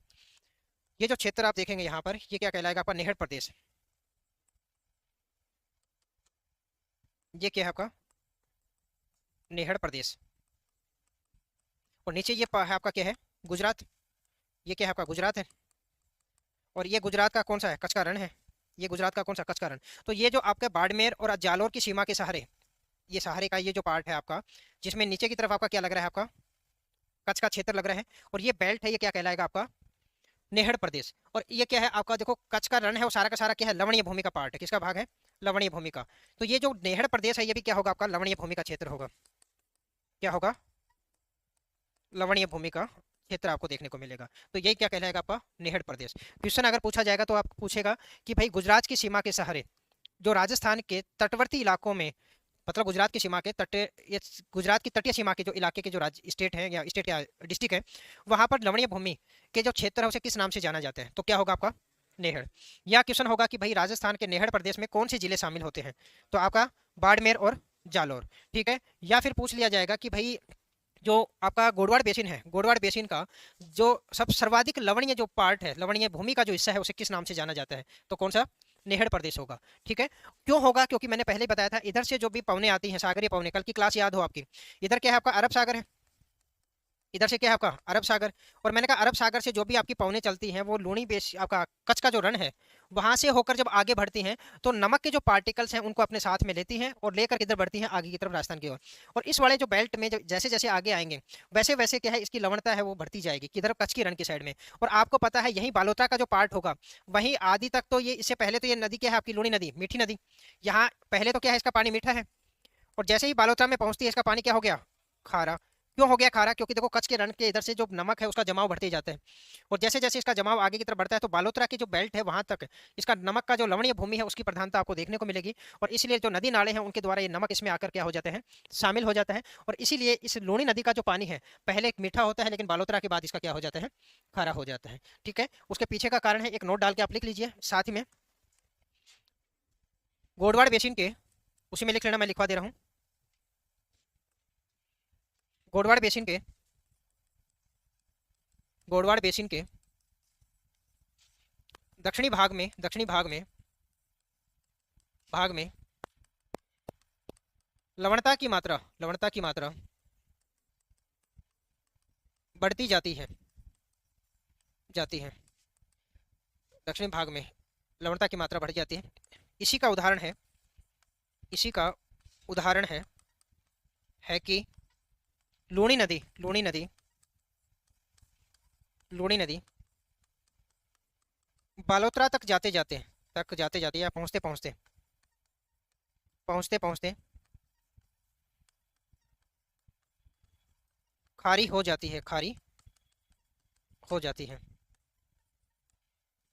ये जो क्षेत्र आप देखेंगे यहाँ पर, ये क्या कहलाएगा आपका नेहड़ प्रदेश। ये क्या है आपका नेहड़ प्रदेश। और नीचे ये है आपका क्या है गुजरात। ये क्या है आपका गुजरात है। और ये गुजरात का कौन सा है कच्छ का रण है। ये गुजरात का कौन सा कच्छ का रण। तो ये जो आपके बाड़मेर और जालोर की सीमा के सहारे, ये सहारे का ये जो पार्ट है आपका, जिसमें नीचे की तरफ आपका क्या लग रहा है आपका कच्छ का क्षेत्र लग रहा है, और ये बेल्ट है, ये क्या कहलाएगा आपका नेहड़ प्रदेश। और ये क्या है आपका देखो कच्छ का रण है, वो सारा का सारा क्या है लवणीय भूमि का पार्ट है। किसका भाग है लवणीय भूमि का। तो ये जो नेहड़ प्रदेश है ये भी क्या होगा आपका लवणीय भूमि का क्षेत्र होगा। क्या होगा लवणीय भूमि का क्षेत्र आपको देखने को मिलेगा। तो यही क्या कहलाएगा आपका नेहड़ प्रदेश। क्वेश्चन अगर पूछा जाएगा तो आप पूछेगा कि भाई गुजरात की सीमा के सहारे जो राजस्थान के तटवर्ती इलाकों में, मतलब गुजरात की सीमा के तट, ये गुजरात की तटीय सीमा के जो इलाके के जो राज्य स्टेट हैं या स्टेट या डिस्ट्रिक्ट है, वहां पर लवणीय भूमि के जो क्षेत्र है उसे किस नाम से जाना जाता है। तो क्या होगा आपका नेहड़। या क्वेश्चन होगा कि भाई राजस्थान के नेहड़ प्रदेश में कौन से जिले शामिल होते हैं, तो आपका बाड़मेर और जालौर। ठीक है। या फिर पूछ लिया जाएगा कि भाई जो आपका गोडवाड़ बेसिन है, गोडवाड़ बेसिन का जो सब सर्वाधिक लवणीय जो पार्ट है, लवणीय भूमि का जो हिस्सा है उसे किस नाम से जाना जाता है, तो कौन सा नेहड़ प्रदेश होगा। ठीक है। क्यों होगा, क्योंकि मैंने पहले ही बताया था इधर से जो भी पवने आती हैं सागरीय पवने, कल की क्लास याद हो आपकी, इधर क्या है आपका अरब सागर है, इधर से क्या है आपका अरब सागर। और मैंने कहा अरब सागर से जो भी आपकी पवने चलती हैं वो लूणी बेस आपका कच्छ का जो रण है वहां से होकर जब आगे बढ़ती हैं तो नमक के जो पार्टिकल्स हैं उनको अपने साथ में लेती हैं और लेकर किधर बढ़ती हैं आगे की तरफ राजस्थान की ओर। और इस वाले जो बेल्ट में जैसे जैसे आगे आएंगे वैसे वैसे क्या है इसकी लवणता है वो बढ़ती जाएगी किधर कच्छ की रण की साइड में। और आपको पता है यही बालोतरा का जो पार्ट होगा वहीं आदि तक, तो ये इससे पहले तो ये नदी क्या है आपकी लूणी नदी, मीठी नदी। यहाँ पहले तो क्या है इसका पानी मीठा है, और जैसे ही बालोतरा में पहुंचती है इसका पानी क्या हो गया खारा। क्यों हो गया खारा, क्योंकि देखो कच्छ के रण के इधर से जो नमक है उसका जमाव बढ़ते जाता है, और जैसे जैसे इसका जमाव आगे की तरफ बढ़ता है तो बालोतरा की जो बेल्ट है वहां तक इसका नमक का जो लवणीय भूमि है उसकी प्रधानता आपको देखने को मिलेगी। और इसलिए जो नदी नाले हैं उनके द्वारा ये नमक इसमें आकर क्या हो जाते हैं शामिल हो जाता है। और इसीलिए इस लूणी नदी का जो पानी है पहले एक मीठा होता है लेकिन बालोतरा के बाद इसका क्या हो जाता है खारा हो जाता है। ठीक है। उसके पीछे का कारण है एक नोट डाल के आप लिख लीजिए साथ ही में, गोडवाड़ बेसिन के, उसी में लिख लेना, मैं लिखवा दे रहा हूँ। गोडवाड़ बेसिन के, गोडवाड़ बेसिन के दक्षिणी भाग में, दक्षिणी भाग में लवणता की मात्रा, लवणता की मात्रा बढ़ती जाती है। दक्षिणी भाग में लवणता की मात्रा बढ़ जाती है। इसी का उदाहरण है, इसी का उदाहरण है कि लूणी नदी, लूणी नदी बालोतरा तक जाते जाते या पहुंचते पहुंचते खारी हो जाती है, खारी हो जाती है।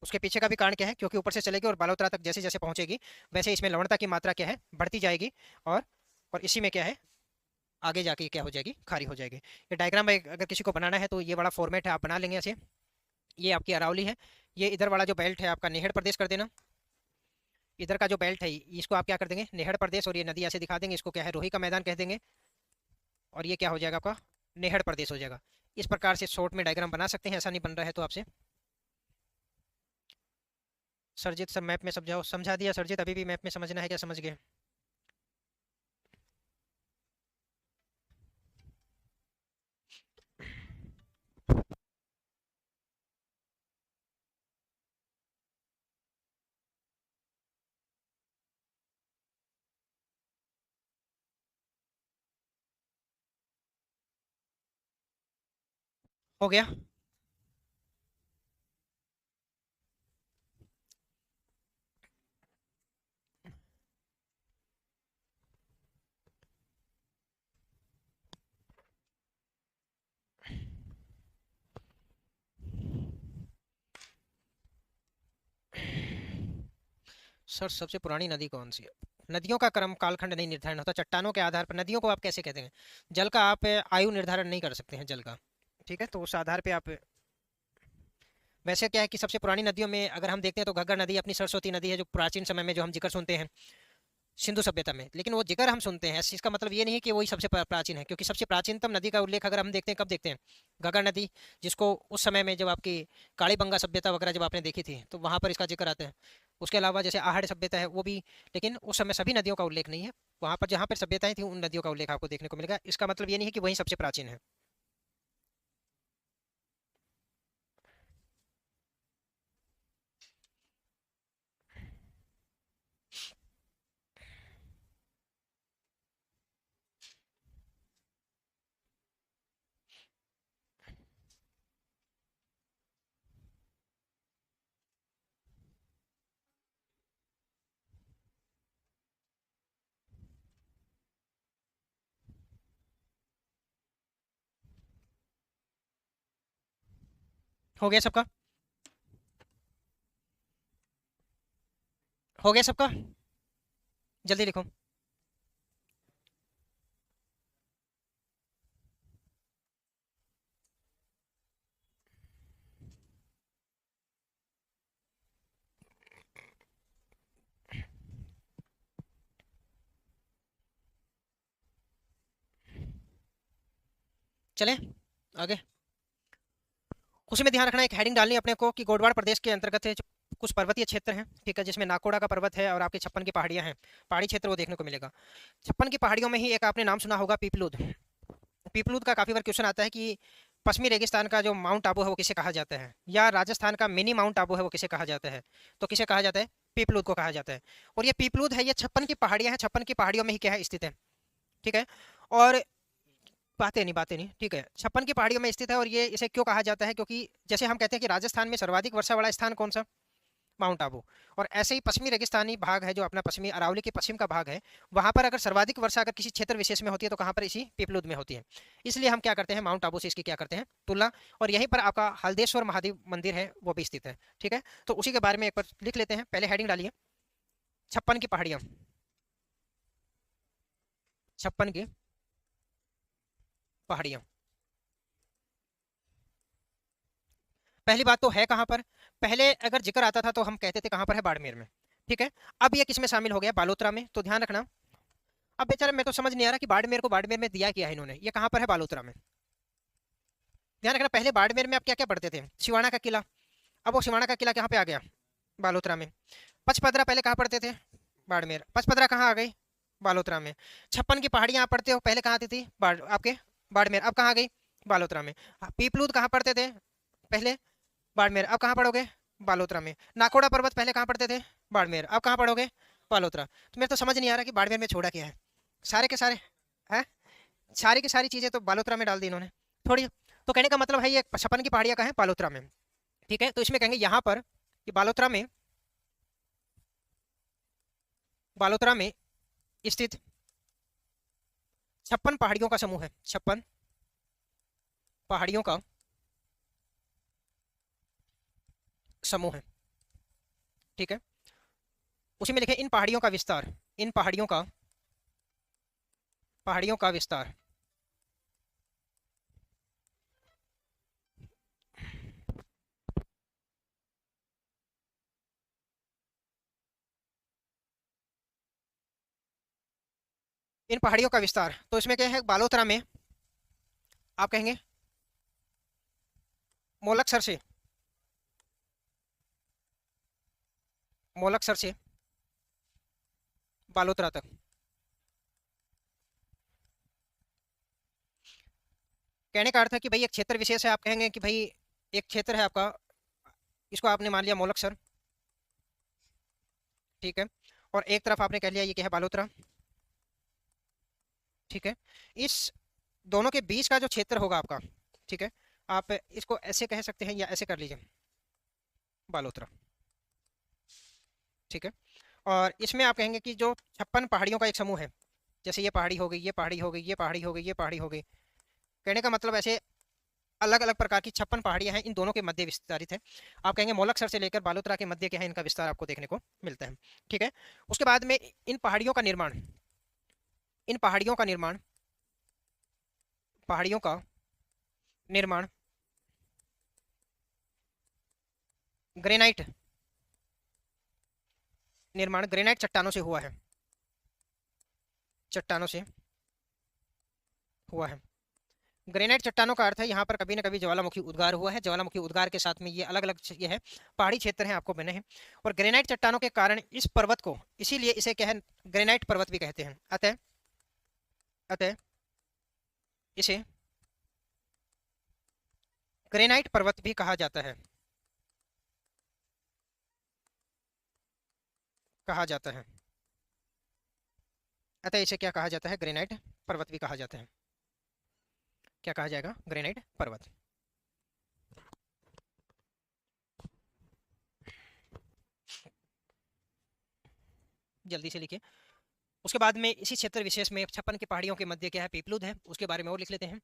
उसके पीछे का भी कारण क्या है, क्योंकि ऊपर से चलेगी और बालोतरा तक जैसे जैसे पहुंचेगी वैसे इसमें लवणता की मात्रा क्या है बढ़ती जाएगी, और इसी में क्या है आगे जाके क्या हो जाएगी खारी हो जाएगी। ये डायग्राम अगर किसी को बनाना है तो ये बड़ा फॉर्मेट है, आप बना लेंगे ऐसे। ये आपकी अरावली है, ये इधर वाला जो बेल्ट है आपका नेहड़ प्रदेश कर देना। इधर का जो बेल्ट है इसको आप क्या कर देंगे नेहड़ प्रदेश, और ये नदी ऐसे दिखा देंगे, इसको क्या है रोही का मैदान कह देंगे, और ये क्या हो जाएगा आपका नेहड़ प्रदेश हो जाएगा। इस प्रकार से शॉर्ट में डायग्राम बना सकते हैं, ऐसा नहीं बन रहा है तो आपसे। सरजीत सर मैप में समझाओ, समझा दिया सरजीत, अभी भी मैप में समझना है क्या, समझ गए। हो गया। सर सबसे पुरानी नदी कौन सी है। नदियों का क्रम कालखंड नहीं निर्धारण होता, चट्टानों के आधार पर नदियों को आप कैसे कहते हैं। जल का आप आयु निर्धारण नहीं कर सकते हैं जल का। ठीक है। तो उस आधार पे आप, वैसे क्या है कि सबसे पुरानी नदियों में अगर हम देखते हैं तो घग्गर नदी अपनी सरस्वती नदी है जो प्राचीन समय में जो हम जिक्र सुनते हैं, सिंधु सभ्यता में। लेकिन वो जिक्र हम सुनते हैं, इसका मतलब ये नहीं है कि वही सबसे प्राचीन है, क्योंकि सबसे प्राचीनतम नदी का उल्लेख अगर हम देखते हैं, कब देखते हैं? घाघरा नदी, जिसको उस समय में जब आपकी कालीबंगा सभ्यता वगैरह जब आपने देखी थी तो वहां पर इसका जिक्र आता है। उसके अलावा जैसे आहड़ सभ्यता है वो भी, लेकिन उस समय सभी नदियों का उल्लेख नहीं है। वहां पर जहाँ पर सभ्यताएं थी उन नदियों का उल्लेख आपको देखने को मिलेगा। इसका मतलब ये नहीं है कि वही सबसे प्राचीन है। हो गया सबका? हो गया सबका? जल्दी लिखो। चलें आगे। उसी में ध्यान रखना, एक हेडिंग डालनी है अपने को कि गोडवाड़ प्रदेश के अंतर्गत है जो कुछ पर्वतीय क्षेत्र हैं, ठीक है, जिसमें नाकोड़ा का पर्वत है और आपके छप्पन की पहाड़ियां हैं, पहाड़ी क्षेत्र वो देखने को मिलेगा। छप्पन की पहाड़ियों में ही एक आपने नाम सुना होगा, पीपलूद। पीपलूद का काफी बार क्वेश्चन आता है कि पश्चिमी रेगिस्तान का जो माउंट आबू है वो किसे कहा जाता है, या राजस्थान का मिनी माउंट आबू है वो किसे कहा जाता है? तो किसे कहा जाता है? पीपलूद को कहा जाता है। और ये पीपलूद है, ये छप्पन की पहाड़ियां हैं, छप्पन की पहाड़ियों में ही क्या है, स्थित है, ठीक है। और बातें नहीं, ठीक है, छप्पन की पहाड़ियों में स्थित है। और ये इसे क्यों कहा जाता है? क्योंकि जैसे हम कहते हैं कि राजस्थान में सर्वाधिक वर्षा वाला स्थान कौन सा? माउंट आबू। और ऐसे ही पश्चिमी रेगिस्तानी भाग है जो अपना पश्चिमी अरावली के पश्चिम का भाग है, वहां पर अगर सर्वाधिक वर्षा अगर किसी क्षेत्र विशेष में होती है तो कहाँ पर? इसी पीपलूद में होती है। इसलिए हम क्या करते हैं, माउंट आबू से इसकी क्या करते हैं, तुलना। और यहीं पर आपका हल्देश्वर महादेव मंदिर है वो भी स्थित है, ठीक है। तो उसी के बारे में एक बार लिख लेते हैं, पहले हेडिंग डालिए, छप्पन की पहाड़ियां। छप्पन की पहाड़ियां, पहली बात तो है कहाँ पर? पहले अगर जिक्र आता था तो हम कहते थे कहाँ पर है, बाड़मेर में, ठीक है। अब ये किस में शामिल हो गया? बालोतरा में। तो ध्यान रखना। अब बेचारा मैं तो समझ नहीं आ रहा कि बाड़मेर को बाड़मेर में दिया क्या है इन्होंने, ये कहाँ पर है? बालोतरा में। ध्यान रखना, पहले बाड़मेर में आप क्या क्या पढ़ते थे? सिवाना का किला। अब वो सिवाना का किला कहाँ पे आ गया? बालोतरा में। पचपदरा पहले कहाँ पढ़ते थे? बाड़मेर। पचपदरा कहाँ आ गई? बालोतरा में। छप्पन की पहाड़ियाँ आप पढ़ते हो, पहले कहाँ आती थी? आपके बाड़मेर। अब कहाँ आ गई? बालोतरा में। पीपलूद कहाँ पढ़ते थे पहले? बाड़मेर। अब कहाँ पढ़ोगे? बालोतरा में। नाकोड़ा पर्वत पहले कहाँ पढ़ते थे? बाड़मेर। अब कहाँ पढ़ोगे? बालोतरा। तो मेरे तो समझ नहीं आ रहा कि बाड़मेर में छोड़ा क्या है, सारे के सारे हैं, सारी की सारी चीजें तो बालोतरा में डाल दी इन्होंने थोड़ी। तो कहने का मतलब है ये छप्पन की पहाड़ियां कहाँ है? बालोतरा में, ठीक है। तो इसमें कहेंगे यहाँ पर कि बालोतरा में स्थित छप्पन पहाड़ियों का समूह है, छप्पन पहाड़ियों का समूह है, ठीक है। उसी में लिखे इन पहाड़ियों का विस्तार, इन पहाड़ियों का विस्तार, इन पहाड़ियों का विस्तार। तो इसमें क्या है? बालोतरा में आप कहेंगे मोलकसर से, मोलकसर से बालोतरा तक। कहने का अर्थ है कि भाई एक क्षेत्र विशेष है, आप कहेंगे कि भाई एक क्षेत्र है आपका, इसको आपने मान लिया मोलकसर, ठीक है। और एक तरफ आपने कह लिया ये क्या है? बालोतरा, ठीक है। इस दोनों के बीच का जो क्षेत्र होगा आपका, ठीक है, आप इसको ऐसे कह सकते हैं या ऐसे कर लीजिए, बालोतरा, ठीक है। और इसमें आप कहेंगे कि जो छप्पन पहाड़ियों का एक समूह है, जैसे ये पहाड़ी हो गई, ये पहाड़ी हो गई, ये पहाड़ी हो गई, ये पहाड़ी हो गई, कहने का मतलब ऐसे अलग अलग प्रकार की छप्पन पहाड़ियां हैं, इन दोनों के मध्य विस्तारित है। आप कहेंगे मोलकसर से लेकर बालोतरा के मध्य क्या है, इनका विस्तार आपको देखने को मिलता है, ठीक है। उसके बाद में इन पहाड़ियों का निर्माण, इन पहाड़ियों का निर्माण, पहाड़ियों का निर्माण ग्रेनाइट, निर्माण ग्रेनाइट चट्टानों से हुआ है, चट्टानों से हुआ है। ग्रेनाइट चट्टानों का अर्थ है यहाँ पर कभी ना कभी ज्वालामुखी उद्गार हुआ है। ज्वालामुखी उद्गार के साथ में ये अलग अलग ये है, पहाड़ी क्षेत्र हैं आपको बने हैं। और ग्रेनाइट चट्टानों के कारण इस पर्वत को, इसीलिए इसे क्या है, ग्रेनाइट पर्वत भी कहते हैं। अतः अतः इसे ग्रेनाइट पर्वत भी कहा जाता है, कहा जाता है। अतः इसे क्या कहा जाता है, ग्रेनाइट पर्वत भी कहा जाता है। क्या कहा जाएगा, ग्रेनाइट पर्वत। जल्दी से लिखिए। उसके बाद में इसी क्षेत्र विशेष में 56 की पहाड़ियों के मध्य क्या है, पीपलुद है। उसके बारे में और लिख लेते हैं।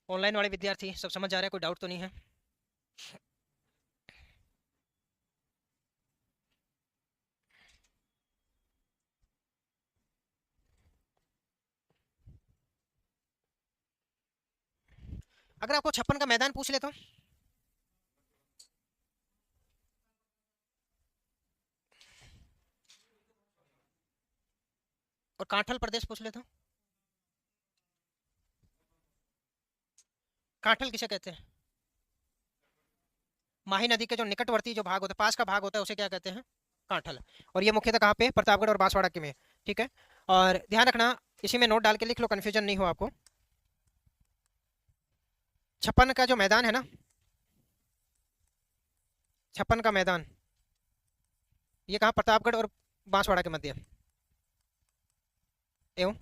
ऑनलाइन वाले विद्यार्थी सब समझ आ रहा है, कोई डाउट तो नहीं है? अगर आपको 56 का मैदान पूछ ले तो और कांठल प्रदेश पूछ ले तो? कांठल किसे कहते हैं? माही नदी के जो निकटवर्ती जो भाग होता है, पास का भाग होता है, उसे क्या कहते हैं, कांठल। और ये मुख्यतः कहाँ पे, प्रतापगढ़ और बांसवाड़ा के में। ठीक है, और ध्यान रखना, इसी में नोट डाल के लिख लो, कंफ्यूजन नहीं हो आपको। 56 का जो मैदान है ना, 56 का मैदान, ये कहाँ, प्रतापगढ़ और बांसवाड़ा के मध्य एवं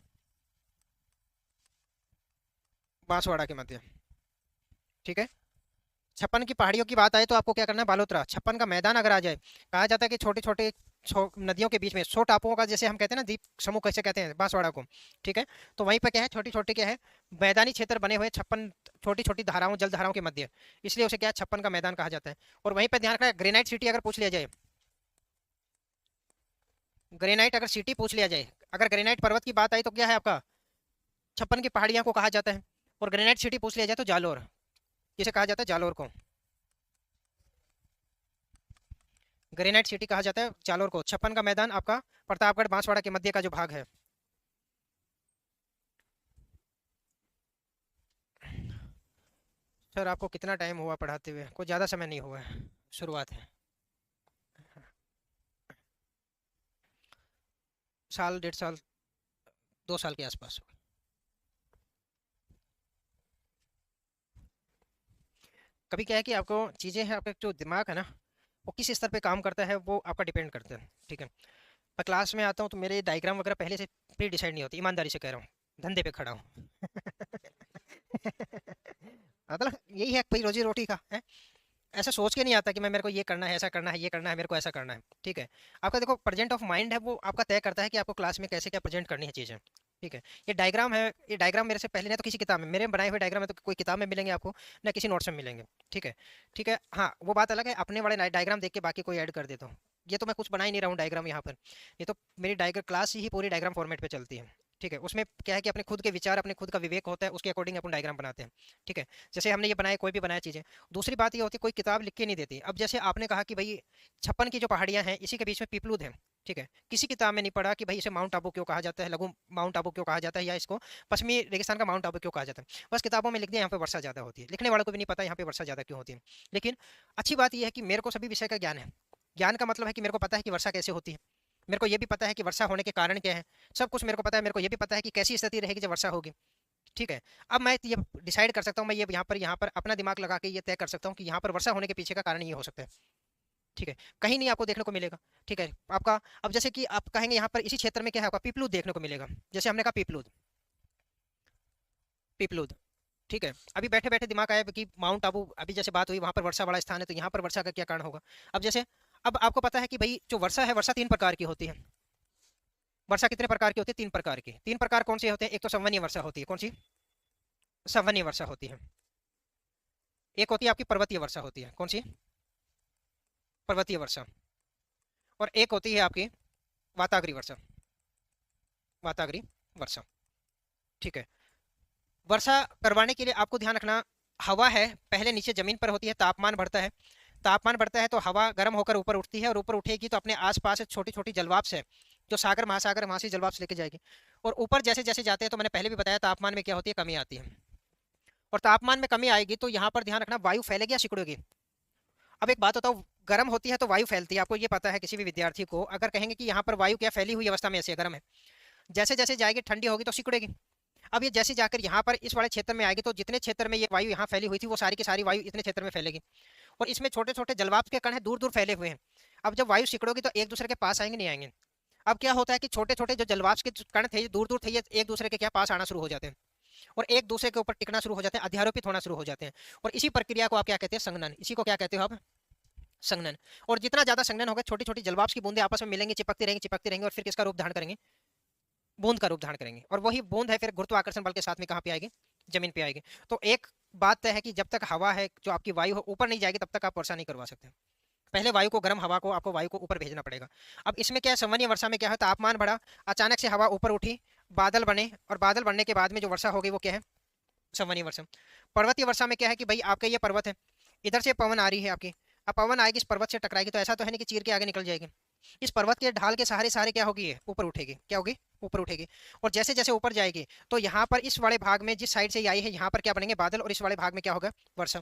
बांसवाड़ा के मध्य। ठीक है, 56 की पहाड़ियों की बात आए तो आपको क्या करना है, बालोतरा। 56 का मैदान अगर आ जाए, कहा जाता है कि छोटे छोटे नदियों के बीच में 100 टापुओं का, जैसे हम कहते हैं ना, द्वीप समूह कैसे कहते हैं बांसवाड़ा को। ठीक है, तो वहीं पर क्या है, छोटी छोटी क्या है, मैदानी क्षेत्र बने हुए 56 छोटी छोटी धाराओं, जल धाराओं के मध्य, इसलिए उसे क्या है, 56 का मैदान कहा जाता है। और वहीं पर ध्यान रखना, ग्रेनाइट सिटी अगर पूछ लिया जाए, ग्रेनाइट अगर सिटी पूछ लिया जाए, अगर ग्रेनाइट पर्वत की बात आई तो क्या है आपका, 56 की पहाड़ियां को कहा जाता है। और ग्रेनाइट सिटी पूछ लिया जाए तो जालोर, जिसे कहा जाता है जालोर को, ग्रेनाइट सिटी कहा जाता है जालोर को। 56 का मैदान आपका प्रतापगढ़ बांसवाड़ा के मध्य का जो भाग है। सर आपको कितना टाइम हुआ पढ़ाते हुए? कोई ज़्यादा समय नहीं हुआ है, शुरुआत है। साल, 1.5 साल, 2 साल के आसपास। कभी क्या है कि आपको चीज़ें हैं, आपका जो दिमाग है ना, वो किस स्तर पे काम करता है वो आपका डिपेंड करता है। ठीक है, मैं क्लास में आता हूँ तो मेरे डायग्राम वगैरह पहले से प्री डिसाइड नहीं होती, ईमानदारी से कह रहा हूँ, धंधे पे खड़ा हूँ। मतलब यही है भाई, रोजी रोटी का है। ऐसा सोच के नहीं आता कि मैं, मेरे को ये करना है, ऐसा करना है, ये करना है, मेरे को ऐसा करना है। ठीक है, आपका देखो प्रेजेंट ऑफ माइंड है, वो आपका तय करता है कि आपको क्लास में कैसे क्या प्रेजेंट करनी है चीज़ें। ठीक है, ये डायग्राम है, ये डायग्राम मेरे से पहले ना तो किसी किताब में, मेरे बनाए हुए डायग्राम है तो कोई किताब में मिलेंगे आपको, ना किसी नोट्स में मिलेंगे। ठीक है, ठीक है, हाँ वो बात अलग है, अपने वाले डायग्राम देख के बाकी कोई ऐड कर देता हूँ। ये तो मैं कुछ बना ही नहीं रहा हूँ डायग्राम यहाँ पर, ये तो मेरी डायग्राम क्लास ही पूरी डायग्राम फॉर्मेट पे चलती है। ठीक है, उसमें क्या है कि अपने खुद के विचार, अपने खुद का विवेक होता है, उसके अकॉर्डिंग अपन डायग्राम बनाते हैं। ठीक है, जैसे हमने ये बनाया, कोई भी बनाया चीज़ें। दूसरी बात ये होती है, कोई किताब लिख के नहीं देती। अब जैसे आपने कहा कि भाई 56 की जो पहाड़ियां हैं, इसी के बीच में पीपलूद है। ठीक है, किसी किताब में नहीं पढ़ा कि भाई इसे माउंट आबू क्यों कहा जाता है, लघु माउंट आबू क्यों कहा जाता है, या इसको पश्चिमी रेगिस्तान का माउंट आबू क्यों कहा जाता है। बस किताबों में लिख दिया यहाँ पे वर्षा ज़्यादा होती है, लिखने वालों को भी नहीं पता यहाँ पे वर्षा ज़्यादा क्यों होती है। लेकिन अच्छी बात यह है कि मेरे को सभी विषय का ज्ञान है। ज्ञान का मतलब है कि मेरे को पता है कि वर्षा कैसे होती है, मेरे को ये भी पता है कि वर्षा होने के कारण क्या है, सब कुछ मेरे को पता है। मेरे को ये भी पता है कि कैसी स्थिति रहेगी जब वर्षा होगी। ठीक है, अब मैं ये डिसाइड कर सकता हूँ, मैं ये यहाँ पर अपना दिमाग लगा के ये तय कर सकता हूँ कि यहाँ पर वर्षा होने के पीछे का कारण ये हो सकता है। ठीक है, कहीं नहीं आपको देखने को मिलेगा। ठीक है, आपका अब जैसे कि आप कहेंगे यहाँ पर इसी क्षेत्र में क्या है, आपका पीपलूद देखने को मिलेगा। जैसे हमने कहा पीपलूद, पीपलूद। ठीक है, अभी बैठे बैठे दिमाग आया कि माउंट आबू, अभी जैसे बात हुई वहाँ पर वर्षा वाला स्थान है, तो यहाँ पर वर्षा का क्या कारण होगा। अब जैसे, अब आपको पता है कि भाई जो वर्षा है, वर्षा 3 प्रकार की होती है। वर्षा कितने प्रकार की होती है, 3 प्रकार की। 3 प्रकार कौन से होते हैं, एक तो संवहनीय वर्षा होती है, कौन सी, संवहनीय वर्षा होती है। एक होती है आपकी पर्वतीय वर्षा होती है, कौन सी, पर्वतीय वर्षा। और एक होती है आपकी वाताग्री वर्षा, वाताग्री वर्षा। ठीक है, वर्षा करवाने के लिए आपको ध्यान रखना, हवा है पहले नीचे जमीन पर होती है, तापमान बढ़ता है, तापमान बढ़ता है तो हवा गर्म होकर ऊपर उठती है, और ऊपर उठेगी तो अपने आसपास छोटी छोटी जलवाष्प है, जो सागर महासागर वहां से जलवाष्प लेके जाएगी। और ऊपर जैसे जैसे जाते हैं तो मैंने पहले भी बताया तापमान में क्या होती है, कमी आती है। और तापमान में कमी आएगी तो यहाँ पर ध्यान रखना वायु फैलेगी या सिकुड़ेगी। अब एक बात बताओ, गर्म होती है तो वायु फैलती है, आपको ये पता है। किसी भी विद्यार्थी को अगर कहेंगे कि यहाँ पर वायु क्या फैली हुई अवस्था में ऐसी गर्म है, जैसे जैसे जाएगी ठंडी होगी तो सिकुड़ेगी। अब ये जैसे जाकर यहाँ पर इस वाले क्षेत्र में आएगी तो जितने क्षेत्र में ये वायु यहाँ फैली हुई थी वो सारी की सारी वायु इतने क्षेत्र में फैलेगी। और इसमें छोटे छोटे जलवाष्प के कण हैं, दूर दूर फैले हुए हैं। अब जब वायु सिकुड़ोगी तो एक दूसरे के पास आएंगे, नहीं आएंगे। अब क्या होता है कि छोटे छोटे जो जलवाष्प के कण थे दूर दूर थे, ये एक दूसरे के क्या पास आना शुरू हो जाते हैं और एक दूसरे के ऊपर टिकना शुरू हो जाते हैं, अध्यारोपित होना शुरू हो जाते हैं। और इसी प्रक्रिया को आप क्या कहते हैं, संघनन। इसी को क्या कहते हो आप, संघनन। और जितना ज्यादा संघनन होगा, छोटी छोटी जलवाष्प की बूंदें आपस में मिलेंगी, चिपकती रहेंगी और फिर किसका रूप धारण करेंगे, बूंद का रूप धारण करेंगे। और वही बूंद है फिर गुरुत्वाकर्षण बल के साथ में कहाँ पे आएगी, जमीन पे आएगी। तो एक बात तय है कि जब तक हवा है जो आपकी वायु है ऊपर नहीं जाएगी तब तक आप वर्षा नहीं करवा सकते। पहले वायु को, गर्म हवा को आपको वायु को ऊपर भेजना पड़ेगा। अब इसमें क्या है, संवहनीय वर्षा में क्या है, तापमान बढ़ा, अचानक से हवा ऊपर उठी, बादल बने, और बादल बनने के बाद में जो वर्षा होगी वो क्या है, संवहनीय वर्षा। पर्वतीय वर्षा में क्या है कि भाई आपका ये पर्वत है, इधर से पवन आ रही है आपकी, अब पवन आएगी इस पर्वत से टकराएगी तो ऐसा तो है नहीं कि चीर के आगे निकल जाएगी। इस पर्वत के ढाल के सहारे सहारे क्या होगी, ऊपर उठेगी। क्या होगी, ऊपर उठेगी। और जैसे जैसे ऊपर जाएगी तो यहाँ पर इस वाले भाग में जिस साइड से आई है यहाँ पर क्या बनेंगे, बादल, और इस वाले भाग में क्या होगा, वर्षा।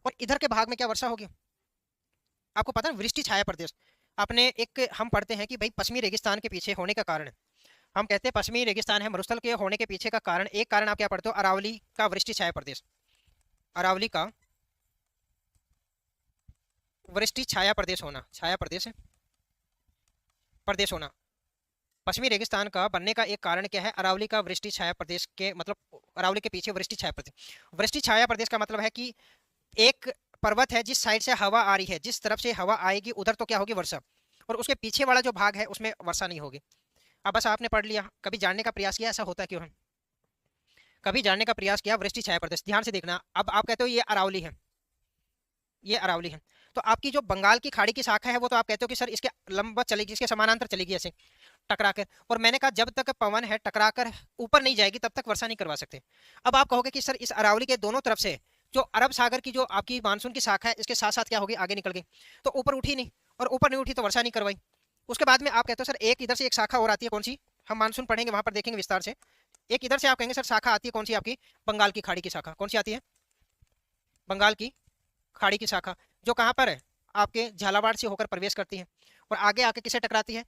और इधर के भाग में क्या वर्षा होगी, आपको पता है वृष्टि छाया प्रदेश। आपने एक हम पढ़ते हैं कि भाई पश्चिमी रेगिस्तान के पीछे होने का कारण, हम कहते हैं पश्चिमी रेगिस्तान है, मरुस्थल के होने के पीछे का कारण, एक कारण आप क्या पढ़ते हो, अरावली का वृष्टि छाया प्रदेश। अरावली का वृष्टि छाया प्रदेश होना, छाया प्रदेश प्रदेश होना। पश्चिमी रेगिस्तान का बनने का एक कारण क्या है, अरावली का वृष्टि छाया प्रदेश के, मतलब अरावली के पीछे वृष्टि छाया प्रदेश। वृष्टि छाया प्रदेश का मतलब है कि एक पर्वत है जिस साइड से हवा आ रही है, जिस तरफ से हवा आएगी उधर तो क्या होगी, वर्षा। और उसके पीछे वाला जो भाग है उसमें वर्षा नहीं होगी। अब बस आपने पढ़ लिया, कभी जानने का प्रयास किया ऐसा होता क्यों है, कभी जानने का प्रयास किया, वृष्टि छाया प्रदेश। ध्यान से देखना, अब आप कहते हो ये अरावली है, ये अरावली है, तो आपकी जो बंगाल की खाड़ी की शाखा है वो तो आप कहते हो कि सर इसके लंबवत चलेगी, इसके समानांतर चलेगी ऐसे टकराकर। और मैंने कहा जब तक पवन है टकराकर ऊपर नहीं जाएगी तब तक वर्षा नहीं करवा सकते। अब आप कहोगे कि सर इस अरावली के दोनों तरफ से जो अरब सागर की जो आपकी मानसून की शाखा है इसके साथ साथ क्या होगी, आगे निकल गई, तो ऊपर उठी नहीं, और ऊपर नहीं उठी तो वर्षा नहीं करवाई। उसके बाद में आप कहते हो सर एक इधर से एक शाखा और आती है, कौन सी, हम मानसून पढ़ेंगे वहां पर देखेंगे विस्तार से। एक इधर से आप कहेंगे सर शाखा आती है, कौन सी, आपकी बंगाल की खाड़ी की शाखा। कौन सी आती है, बंगाल की खाड़ी की शाखा, जो कहाँ पर है, आपके झालावाड़ से होकर प्रवेश करती है और आगे आके किसे टकराती है,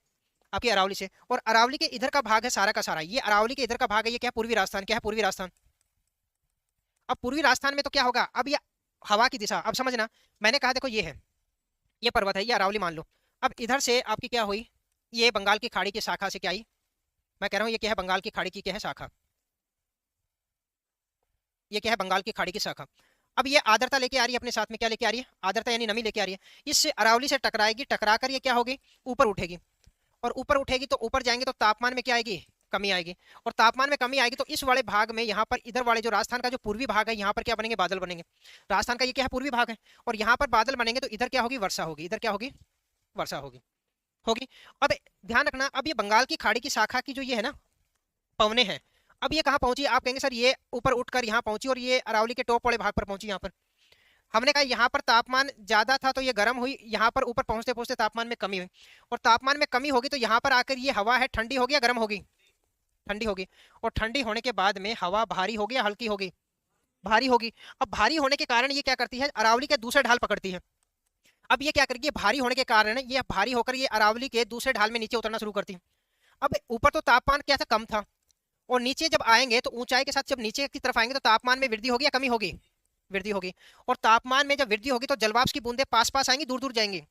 आपकी अरावली से। और अरावली के इधर का भाग है सारा का सारा, ये अरावली के इधर का भाग है, ये क्या पूर्वी राजस्थान, क्या है पूर्वी राजस्थान। अब पूर्वी राजस्थान में तो क्या होगा, अब ये हवा की दिशा, अब समझना, मैंने कहा देखो ये है, ये पर्वत है, ये अरावली मान लो। अब इधर से आपकी क्या हुई, ये बंगाल की खाड़ी की शाखा से क्या आई, मैं कह रहा हूँ ये क्या है, बंगाल की खाड़ी की क्या है शाखा, ये क्या है, बंगाल की खाड़ी की शाखा। अब ये आर्द्रता लेके आ रही है अपने साथ में, क्या लेके आ रही है, आर्द्रता यानी नमी लेके आ रही है। इससे अरावली से टकराएगी, टकराकर ये क्या होगी, ऊपर उठेगी। और ऊपर उठेगी तो ऊपर जाएंगे तो तापमान में क्या आएगी, कमी आएगी। और तापमान में कमी आएगी तो इस वाले भाग में, यहाँ पर इधर वाले जो राजस्थान का जो पूर्वी भाग है यहाँ पर क्या बनेंगे, बादल बनेंगे। राजस्थान का ये क्या है, पूर्वी भाग है, और यहाँ पर बादल बनेंगे तो इधर क्या होगी, वर्षा होगी। इधर क्या होगी, वर्षा होगी, होगी। अब ध्यान रखना, अब ये बंगाल की खाड़ी की शाखा की जो ये है ना पवने हैं, अब ये कहाँ पहुंची, आप कहेंगे सर ये ऊपर उठकर यहाँ पहुंची और ये अरावली के टॉप वाले भाग पर पहुंची। यहाँ पर हमने कहा यहाँ पर तापमान ज्यादा था तो ये गर्म हुई, यहाँ पर ऊपर पहुंचते पहुंचते तापमान में कमी हुई, और तापमान में कमी होगी तो यहाँ पर आकर ये हवा है ठंडी होगी या गर्म होगी, ठंडी होगी। और ठंडी होने के बाद में हवा भारी होगी या हल्की होगी, भारी होगी। अब भारी होने के कारण ये क्या करती है, अरावली के दूसरे ढाल पकड़ती है। अब ये क्या करेगी, भारी होने के कारण ये भारी होकर ये अरावली के दूसरे ढाल में नीचे उतरना शुरू करती है। अब ऊपर तो तापमान क्या था, कम था, और नीचे जब आएंगे तो ऊंचाई के साथ जब नीचे की तरफ आएंगे तो तापमान में वृद्धि होगी या कमी होगी, वृद्धि होगी। और तापमान में जब वृद्धि होगी तो जलवाष्प की बूंदें पास पास आएंगी, दूर दूर जाएंगी।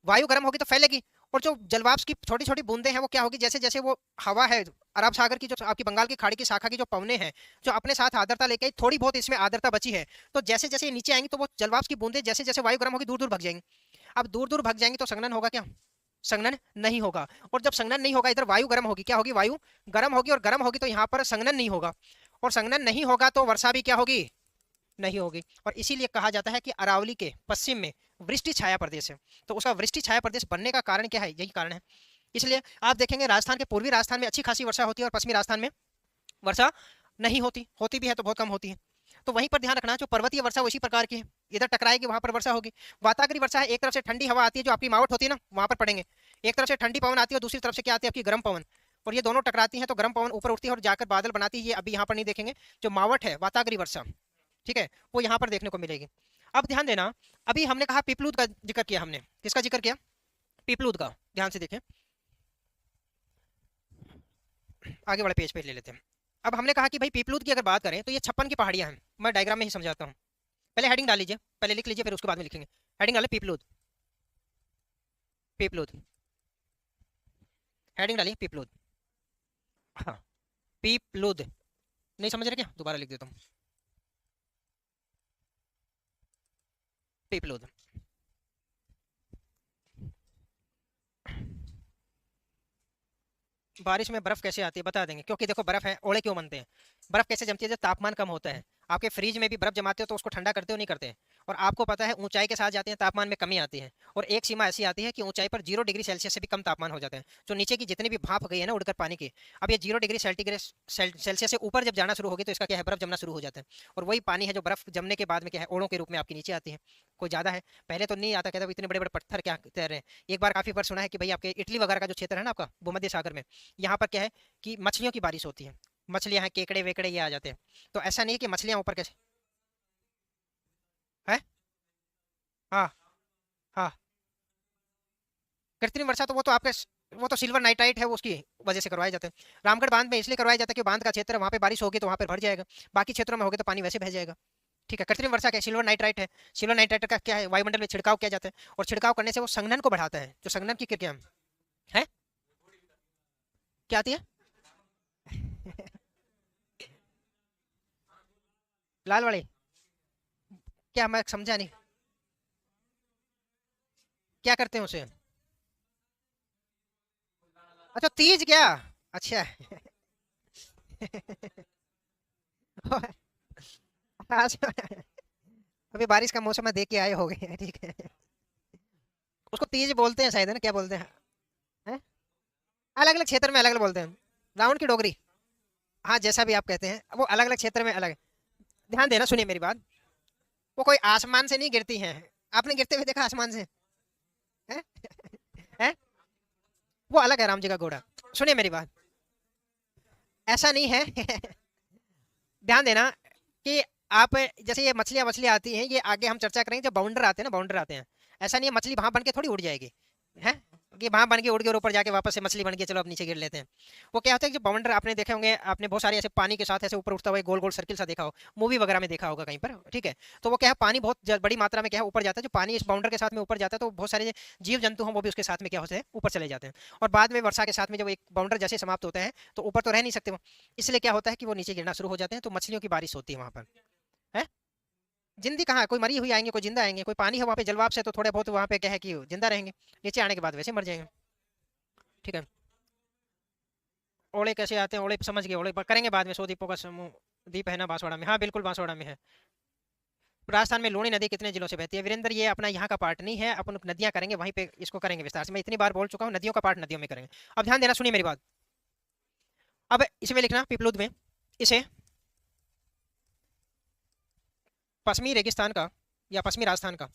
वायु गर्म होगी तो फैलेगी, और जो जलवाष्प की छोटी छोटी बूंदें हैं वो क्या होगी, जैसे जैसे वो हवा है अरब सागर की, जो आपकी बंगाल की खाड़ी की शाखा की जो पवने हैं जो अपने साथ आर्द्रता लेके आई, थोड़ी बहुत इसमें आर्द्रता बची है, तो जैसे जैसे नीचे आएंगी तो वो जलवाष्प की बूंदें जैसे जैसे वायु गर्म होगी दूर दूर भग जाएंगी। अब दूर दूर भग जाएंगी तो संघनन होगा क्या, संघनन नहीं होगा। और जब संघनन नहीं होगा, इधर वायु गर्म होगी, क्या होगी, वायु गर्म होगी, और गर्म होगी तो यहाँ पर संघनन नहीं होगा, और संघनन नहीं होगा तो वर्षा भी क्या होगी, नहीं होगी। और इसीलिए कहा जाता है कि अरावली के पश्चिम में वृष्टि छाया प्रदेश है। तो उसका वृष्टि छाया प्रदेश बनने का कारण क्या है, यही कारण है। इसलिए आप देखेंगे राजस्थान के पूर्वी राजस्थान में अच्छी खासी वर्षा होती है और पश्चिमी राजस्थान में वर्षा नहीं होती, होती भी है तो बहुत कम होती है। तो वहीं पर ध्यान रखना, जो पर्वतीय वर्षा वो इसी प्रकार की है, इधर टकराएगी, वहां पर वर्षा होगी। वाताग्री वर्षा है, एक तरफ से ठंडी हवा आती है जो आपकी मावट होती है ना, वहां पर पड़ेंगे। एक तरफ से ठंडी पवन आती है और दूसरी तरफ से क्या आती है आपकी गर्म पवन, और ये दोनों टकराती हैं तो गर्म पवन ऊपर उठती है और जाकर बादल बनाती है। ये अभी यहाँ पर नहीं देखेंगे। जो मावट है वाताग्री वर्षा, ठीक है, वो यहाँ पर देखने को मिलेगी। अब ध्यान देना, अभी हमने कहा पीपलूद का जिक्र किया, हमने किसका जिक्र किया? पीपलूद का। ध्यान से देखें, आगे वाले पेज पे ले लेते हैं। अब हमने कहा कि भाई पीपलूद की अगर बात करें तो ये 56 की पहाड़ियां हैं। मैं डायग्राम में ही समझाता हूँ। पहले हेडिंग डाल लीजिए, पहले लिख लीजिए, फिर उसके बाद में लिखेंगे। हेडिंग डाले पीपलूद, पीपलूद, हेडिंग डालिए पीपलूद। हाँ, पीपलूद। नहीं समझ रहे क्या? दोबारा लिख देता हूँ, पीपलूद। बारिश में बर्फ कैसे आती है बता देंगे, क्योंकि देखो बर्फ है, ओले क्यों बनते हैं? बर्फ कैसे जमती है? जब तापमान कम होता है। आपके फ्रिज में भी बर्फ जमाते हो तो उसको ठंडा करते हो नहीं करते? और आपको पता है ऊंचाई के साथ जाते हैं तापमान में कमी आती है, और एक सीमा ऐसी आती है कि ऊंचाई पर 0 डिग्री सेल्सियस से भी कम तापमान हो जाता है। जो नीचे की जितनी भी भाप गई है ना उड़कर पानी की, अब ये 0 डिग्री सेल्सियस से ऊपर जब जाना शुरू होगी तो इसका क्या है, बर्फ जमना शुरू हो जाता है। और वही पानी है जो बर्फ जमने के बाद में क्या है, ओड़ों के रूप में आपकी नीचे आती है। कोई ज़्यादा है, पहले तो नहीं आता, कहता इतने बड़े बड़े पत्थर क्या तैर रहे हैं। एक बार काफ़ी बार सुना है कि भाई आपके इटली वगैरह का जो क्षेत्र है ना आपका भूमध्य सागर में, यहाँ पर क्या है कि मछलियों की बारिश होती है। मछलियां हैं, केकड़े वेकड़े ये आ जाते हैं। तो ऐसा नहीं है कि मछलियां ऊपर कैसे है। हाँ, हाँ, कृत्रिम वर्षा तो वो तो आपके वो तो सिल्वर नाइट्राइट है, वो उसकी वजह से करवाए जाते हैं। रामगढ़ बांध में इसलिए करवाया जाता है कि बांध का क्षेत्र है, वहाँ पे बारिश होगी तो वहाँ पर भर जाएगा। बाकी क्षेत्रों में होगी तो पानी वैसे बह जाएगा। ठीक है, कृत्रिम वर्षा क्या है? सिल्वर नाइट्राइट है। सिल्वर नाइट्राइट का क्या है, वायुमंडल में छिड़काव किया जाता है, और छिड़काव करने से वो संघनन को बढ़ाता है। जो संघनन की क्रिया है, क्या आती है? लाल वाली? क्या, मैं समझा नहीं, क्या करते हैं उसे? अच्छा, तीज क्या? अच्छा। आज अभी बारिश का मौसम है, देख के आए हो गए, ठीक है। उसको तीज बोलते हैं शायद, है ना? क्या बोलते हैं, हैं? अलग अलग क्षेत्र में अलग अलग बोलते हैं। रावण की डोगरी, हाँ जैसा भी आप कहते हैं, वो अलग अलग क्षेत्र में अलग है। ध्यान देना, सुनिए मेरी बात। वो कोई आसमान से नहीं गिरती हैं। आपने गिरते हुए देखा आसमान से? है? है? वो अलग है, राम जी का घोड़ा। सुनिए मेरी बात, ऐसा नहीं है। ध्यान देना कि आप, जैसे ये मछलियां मछलियां आती हैं, ये आगे हम चर्चा करेंगे जब बाउंडर आते हैं ना, बाउंडर आते हैं। ऐसा नहीं है मछली वहां बन के थोड़ी उड़ जाएगी, है कि वहां बन के उड़ के और ऊपर जाके वापस से मछली बन के चलो अब नीचे गिर लेते हैं। वो क्या होता है कि जो बाउंडर आपने देखे होंगे, आपने बहुत सारे ऐसे पानी के साथ ऐसे ऊपर उठता हुआ एक गोल गोल सर्किल सा देखा हो, मूवी वगैरह में देखा होगा कहीं पर, ठीक है। तो वो क्या है, पानी बहुत बड़ी मात्रा में क्या है ऊपर जाता है। जो पानी इस बाउंडर के साथ में ऊपर जाता है तो बहुत सारे जीव जंतु हैं वो भी उसके साथ में क्या होते हैं, ऊपर चले जाते हैं। और बाद में वर्षा के साथ में जब एक बाउंडर जैसे समाप्त होता है तो ऊपर तो रह नहीं सकते वो, इसलिए क्या होता है कि वो नीचे गिरना शुरू हो जाते हैं, तो मछलियों की बारिश होती है वहां पर, है। जिंदी कहाँ है, कोई मरी हुई आएंगे, कोई जिंदा आएंगे, कोई पानी है वहाँ पे जलवाब से तो थोड़े बहुत वहाँ पे क्या है कि जिंदा रहेंगे, नीचे आने के बाद वैसे मर जाएंगे। ठीक है। ओले कैसे आते हैं, ओले समझ गए, ओले करेंगे बाद में। 100 दीपों का समूह दीप है ना बांसवाड़ा में, हाँ बिल्कुल बांसवाड़ा में है। राजस्थान में लूणी नदी कितने जिलों से बहती है? वीरेंद्र ये अपना यहाँ का पार्ट नहीं है, अपन नदियाँ करेंगे वहीं पे, इसको करेंगे विस्तार से। मैं इतनी बार बोल चुका हूँ, नदियों का पार्ट नदियों में करेंगे। अब ध्यान देना, सुनिए मेरी बात। अब इसमें लिखना पीपलूद में, इसे पश्चिमी रेगिस्तान का या पश्चिमी राजस्थान का,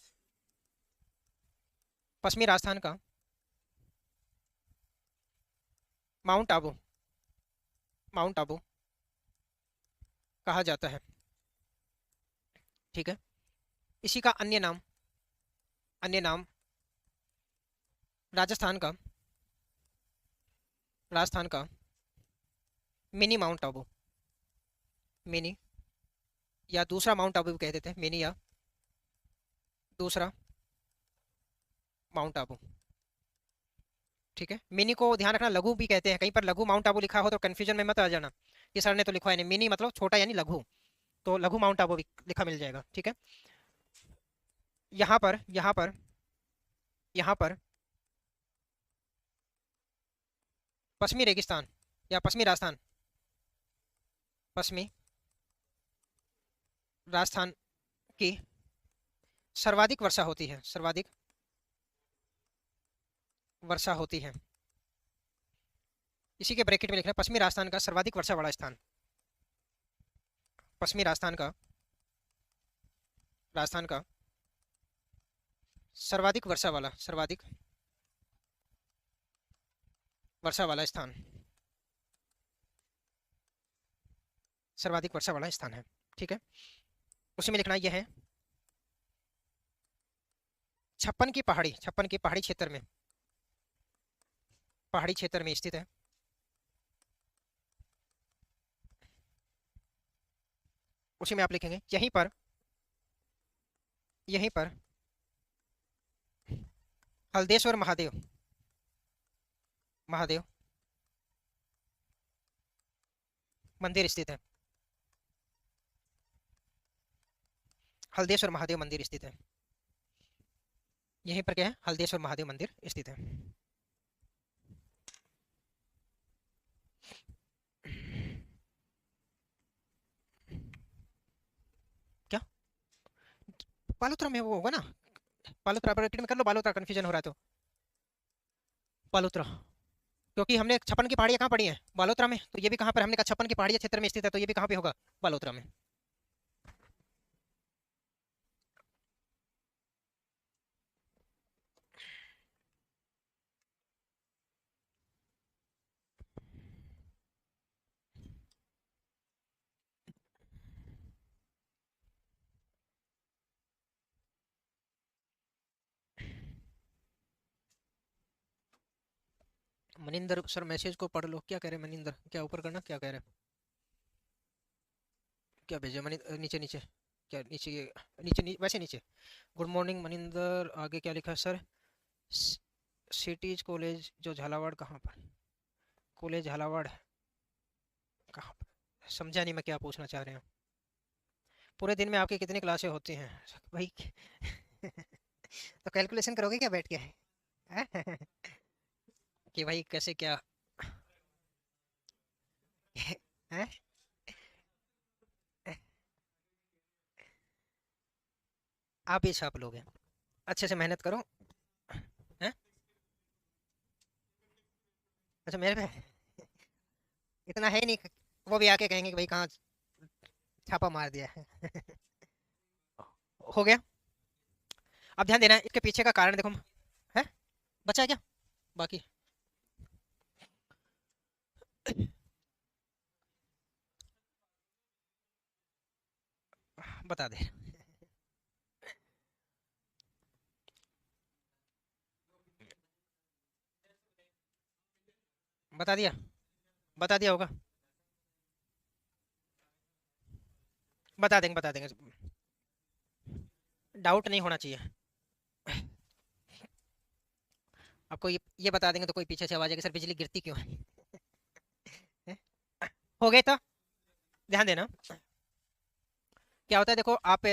पश्चिमी राजस्थान का माउंट आबू, माउंट आबू कहा जाता है। ठीक है। इसी का अन्य नाम, अन्य नाम राजस्थान का, राजस्थान का मिनी माउंट आबू, मिनी या दूसरा माउंट आबू भी कह देते हैं, मिनी या दूसरा माउंट आबू। ठीक है, मिनी को ध्यान रखना लघु भी कहते हैं, कहीं पर लघु माउंट आबू लिखा हो तो कंफ्यूजन में मत आ जाना कि सर ने तो लिखा है नहीं, मिनी मतलब छोटा यानी लघु, तो लघु माउंट आबू भी लिखा मिल जाएगा। ठीक है। यहाँ पर, यहाँ पर, यहाँ पर पश्चिमी रेगिस्तान या पश्चिमी राजस्थान, पश्चिमी राजस्थान की सर्वाधिक वर्षा होती है, सर्वाधिक वर्षा होती है। इसी के ब्रैकेट में लिखना पश्चिमी राजस्थान का सर्वाधिक वर्षा वाला स्थान, पश्चिमी राजस्थान का, राजस्थान का सर्वाधिक वर्षा वाला, सर्वाधिक वर्षा वाला स्थान, सर्वाधिक वर्षा वाला स्थान है। ठीक है, उसी में लिखना यह है छप्पन की पहाड़ी, छप्पन की पहाड़ी क्षेत्र में, पहाड़ी क्षेत्र में स्थित है। उसी में आप लिखेंगे यहीं पर, यहीं पर हल्देश्वर महादेव, महादेव मंदिर स्थित है। हल्देश्वर महादेव मंदिर स्थित है। यहीं पर क्या है, हल्देश्वर महादेव मंदिर स्थित है। क्या बालोतरा में वो होगा ना, बालोतरा पर में कर लो, बालोतरा कंफ्यूजन हो रहा है तो बालोतरा, क्योंकि हमने छप्पन की पहाड़ियाँ कहाँ पड़ी हैं, बालोतरा में, तो ये भी कहाँ पर, हमने कहा छप्पन की पहाड़ियाँ क्षेत्र में स्थित है, तो ये भी कहाँ पे होगा, बालोतरा में। मनिंदर सर मैसेज को पढ़ लो, क्या कह रहे हैं मनिंदर, क्या ऊपर करना, क्या कह रहे हैं, क्या भेजा मनिंदर, नीचे नीचे, क्या नीचे, नीचे वैसे नीचे। गुड मॉर्निंग मनिंदर, आगे क्या लिखा है सर, सिटीज कॉलेज जो झालावाड़, कहाँ पर कॉलेज झालावाड़, कहाँ पर, समझा नहीं मैं क्या पूछना चाह रहे हैं। पूरे दिन में आपकी कितनी क्लासें होती हैं भाई? तो कैलकुलेशन करोगे क्या बैठ के? कि भाई कैसे क्या है? आप ही छाप लोगे, अच्छे से मेहनत करो। हैं? अच्छा मेरे पे इतना है ही नहीं, वो भी आके कहेंगे कि भाई कहाँ छापा मार दिया है। हो गया। अब ध्यान देना इसके पीछे का कारण देखो, है बचा है क्या बाकी? बता दे, बता दिया, बता दिया होगा, बता देंगे, बता देंगे, डाउट नहीं होना चाहिए आपको, ये बता देंगे तो कोई पीछे से आवाज आएगी, सर बिजली गिरती क्यों है? हैं? हो गए तो ध्यान देना क्या होता है, देखो आप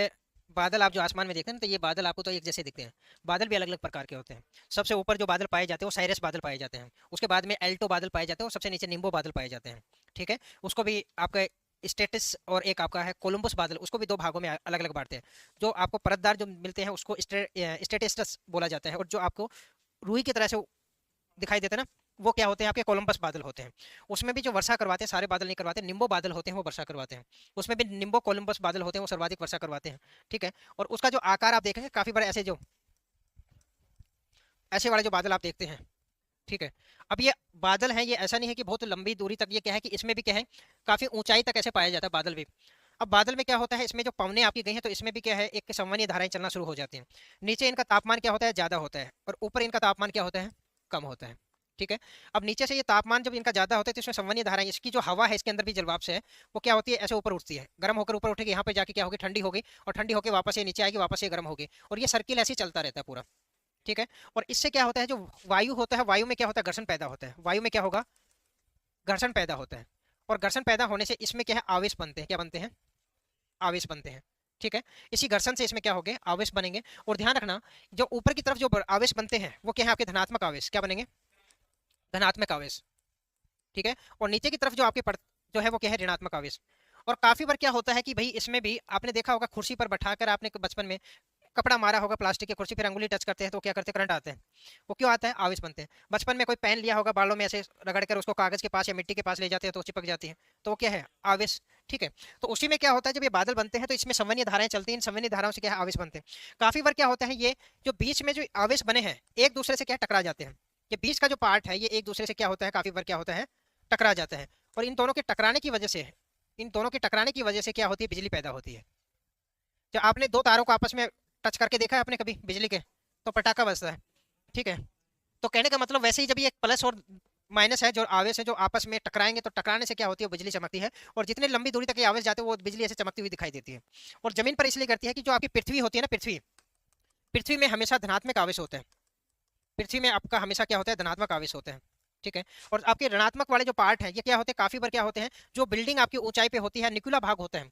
बादल आप जो आसमान में देखते हैं ना, तो ये बादल आपको तो एक जैसे दिखते हैं, बादल भी अलग अलग प्रकार के होते हैं। सबसे ऊपर जो बादल पाए जाते हैं वो साइरस बादल पाए जाते हैं, उसके बाद में एल्टो बादल पाए जाते हैं, और सबसे नीचे निम्बो बादल पाए जाते हैं। ठीक है, उसको भी आपका स्टेटस और एक आपका है कोलंबस बादल, उसको भी दो भागों में अलग अलग बांटते हैं। जो आपको परतदार जो मिलते हैं उसको स्टेटस बोला जाता है, और जो आपको रूई की तरह से दिखाई देते हैं ना, वो क्या होते हैं, आपके कोलंबस बादल होते हैं। उसमें भी जो वर्षा करवाते हैं, सारे बादल नहीं करवाते, निम्बो बादल होते हैं वो वर्षा करवाते हैं। उसमें भी निम्बो कोलंबस बादल होते हैं, वो सर्वाधिक वर्षा करवाते हैं। ठीक है, और उसका जो आकार आप देखेंगे काफी बड़े, ऐसे जो ऐसे वाले जो बादल आप देखते हैं। ठीक है, अब ये बादल है, ये ऐसा नहीं है कि बहुत लंबी दूरी तक, ये क्या है कि इसमें भी क्या है, काफी ऊंचाई तक ऐसे पाया जाता है बादल भी। अब बादल में क्या होता है, इसमें जो पवनें आपकी गई हैं, तो इसमें भी क्या है, एक संवहनीय धाराएं चलना शुरू हो जाती हैं। नीचे इनका तापमान क्या होता है, ज्यादा होता है, और ऊपर इनका तापमान क्या होता है, कम होता है। ठीक है, अब नीचे से ये तापमान जब इनका ज्यादा होता है, तो इसमें संवहनीय धाराएं, इसकी जो हवा है इसके अंदर भी जलवाष्प से है, वो क्या होती है, ऐसे ऊपर उठती है, गर्म होकर ऊपर उठेगी, यहाँ पे जाके क्या होगी, ठंडी होगी, और ठंडी होकर वापस ये नीचे आएगी, वापस ये गर्म होगी, और ये सर्किल ऐसे ही चलता रहता है पूरा। ठीक है, और इससे क्या होता है, जो वायु होता है, वायु में क्या होता है, घर्षण पैदा होता है, वायु में क्या होगा, घर्षण पैदा होता है, और घर्षण पैदा होने से इसमें क्या है, आवेश बनते हैं, क्या बनते हैं, आवेश बनते हैं। ठीक है, इसी घर्षण से इसमें क्या होंगे, आवेश बनेंगे। और ध्यान रखना, जो ऊपर की तरफ जो आवेश बनते हैं वो क्या है, आपके धनात्मक आवेश, क्या बनेंगे, धनात्मक आवेश। ठीक है, और नीचे की तरफ जो आपके जो है वो क्या है, ऋणात्मक आवेश। और काफी बार क्या होता है कि भाई इसमें भी आपने देखा होगा, कुर्सी पर बैठाकर आपने बचपन में कपड़ा मारा होगा प्लास्टिक की कुर्सी, फिर अंगुली टच करते हैं तो क्या करते हैं, करंट आते हैं। वो क्यों आता है, आवेश बनते हैं। बचपन में कोई पेन लिया होगा, बालों में ऐसे रगड़ कर उसको कागज के पास या मिट्टी के पास ले जाते हैं तो चिपक जाती है, तो वो क्या है, आवेश। ठीक है, तो उसी में क्या होता है, जब ये बादल बनते हैं तो इसमें संवहनीय धाराएं चलती हैं, इन संवहनीय धाराओं से क्या है, आवेश बनते हैं। काफी बार क्या होता है, ये जो बीच में जो आवेश बने हैं एक दूसरे से क्या टकरा जाते हैं। ये बीच का जो पार्ट है ये एक दूसरे से क्या होता है, काफी बार क्या होता है, टकरा जाता है। और इन दोनों के टकराने की वजह से, इन दोनों के टकराने की वजह से क्या होती है, बिजली पैदा होती है। जब आपने दो तारों को आपस में टच करके देखा है आपने कभी बिजली के, तो पटाखा बजता है। ठीक है, तो कहने का मतलब वैसे ही जब ये प्लस और माइनस है, जो आवेश है जो आपस में टकराएंगे तो टकराने से क्या होती है, बिजली चमकती है। और जितनी लंबी दूरी तक ये आवेश जाते हैं वो बिजली ऐसे चमकती हुई दिखाई देती है। और जमीन पर इसलिए करती है कि जो आपकी पृथ्वी होती है ना, पृथ्वी, पृथ्वी में हमेशा धनात्मक आवेश होते हैं। पृथ्वी में आपका हमेशा क्या होता है, धनात्मक आवेश होते हैं। ठीक है, और आपके ऋणात्मक वाले जो पार्ट हैं ये क्या होते हैं, काफी बार क्या होते हैं, जो बिल्डिंग आपकी ऊंचाई पे होती है, निकुला भाग होता है।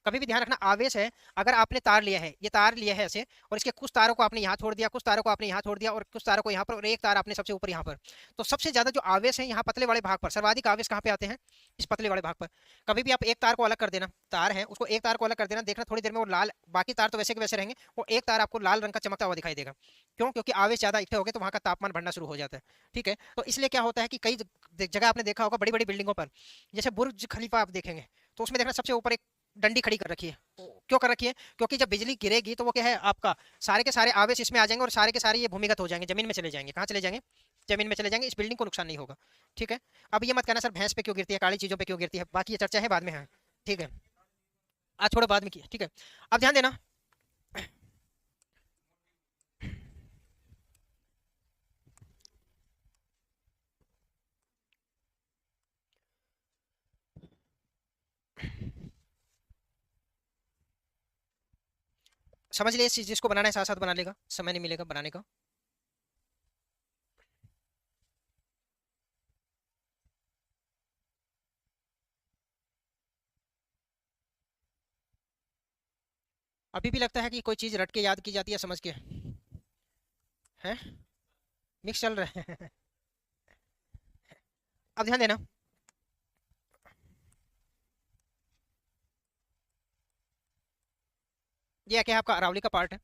कभी भी ध्यान रखना, आवेश है, अगर आपने तार लिया है, ये तार लिया है ऐसे, और इसके कुछ तारों को आपने यहाँ छोड़ दिया, कुछ तारों को आपने यहाँ छोड़ दिया, और कुछ तारों को यहाँ पर, और एक तार आपने सबसे ऊपर यहाँ पर, तो सबसे ज्यादा जो आवेश है यहाँ पतले वाले भाग पर, सर्वाधिक आवेश कहाँ पे आते हैं, इस पतले वाले भाग पर। कभी भी आप एक तार को अलग कर देना, तार है उसको एक तार को अलग कर देना, देखना थोड़ी देर में वो लाल, बाकी तार तो वैसे के वैसे रहेंगे, वो एक तार आपको लाल रंग का चमकता हुआ दिखाई देगा। क्यों, क्योंकि आवेश ज्यादा इकट्ठे हो गए तो वहाँ का तापमान बढ़ना शुरू हो जाता है। ठीक है, तो इसलिए क्या होता है कि कई जगह आपने देखा होगा बड़ी बड़ी बिल्डिंगों पर, जैसे बुर्ज खलीफा आप देखेंगे, तो उसमें देखना सबसे ऊपर एक डंडी खड़ी कर रखी है। क्यों कर रखी है, क्योंकि जब बिजली गिरेगी तो वो क्या है, आपका सारे के सारे आवेश इसमें आ जाएंगे और सारे के सारे ये भूमिगत हो जाएंगे, जमीन में चले जाएंगे। कहाँ चले जाएंगे, जमीन में चले जाएंगे, इस बिल्डिंग को नुकसान नहीं होगा। ठीक है, अब ये मत कहना सर भैंस पे क्यों गिरती है, काली चीजों पे क्यों गिरती है, बाकी ये चर्चा है बाद में है। ठीक है, आज थोड़ा बाद में किया। ठीक है, अब ध्यान देना, समझ लिए इस चीज, जिसको बनाना है साथ साथ बना लेगा, समय नहीं मिलेगा बनाने का। अभी भी लगता है कि कोई चीज रट के याद की जाती है समझ के, है मिक्स चल रहा है। अब ध्यान देना, ये क्या है, आपका अरावली का पार्ट है।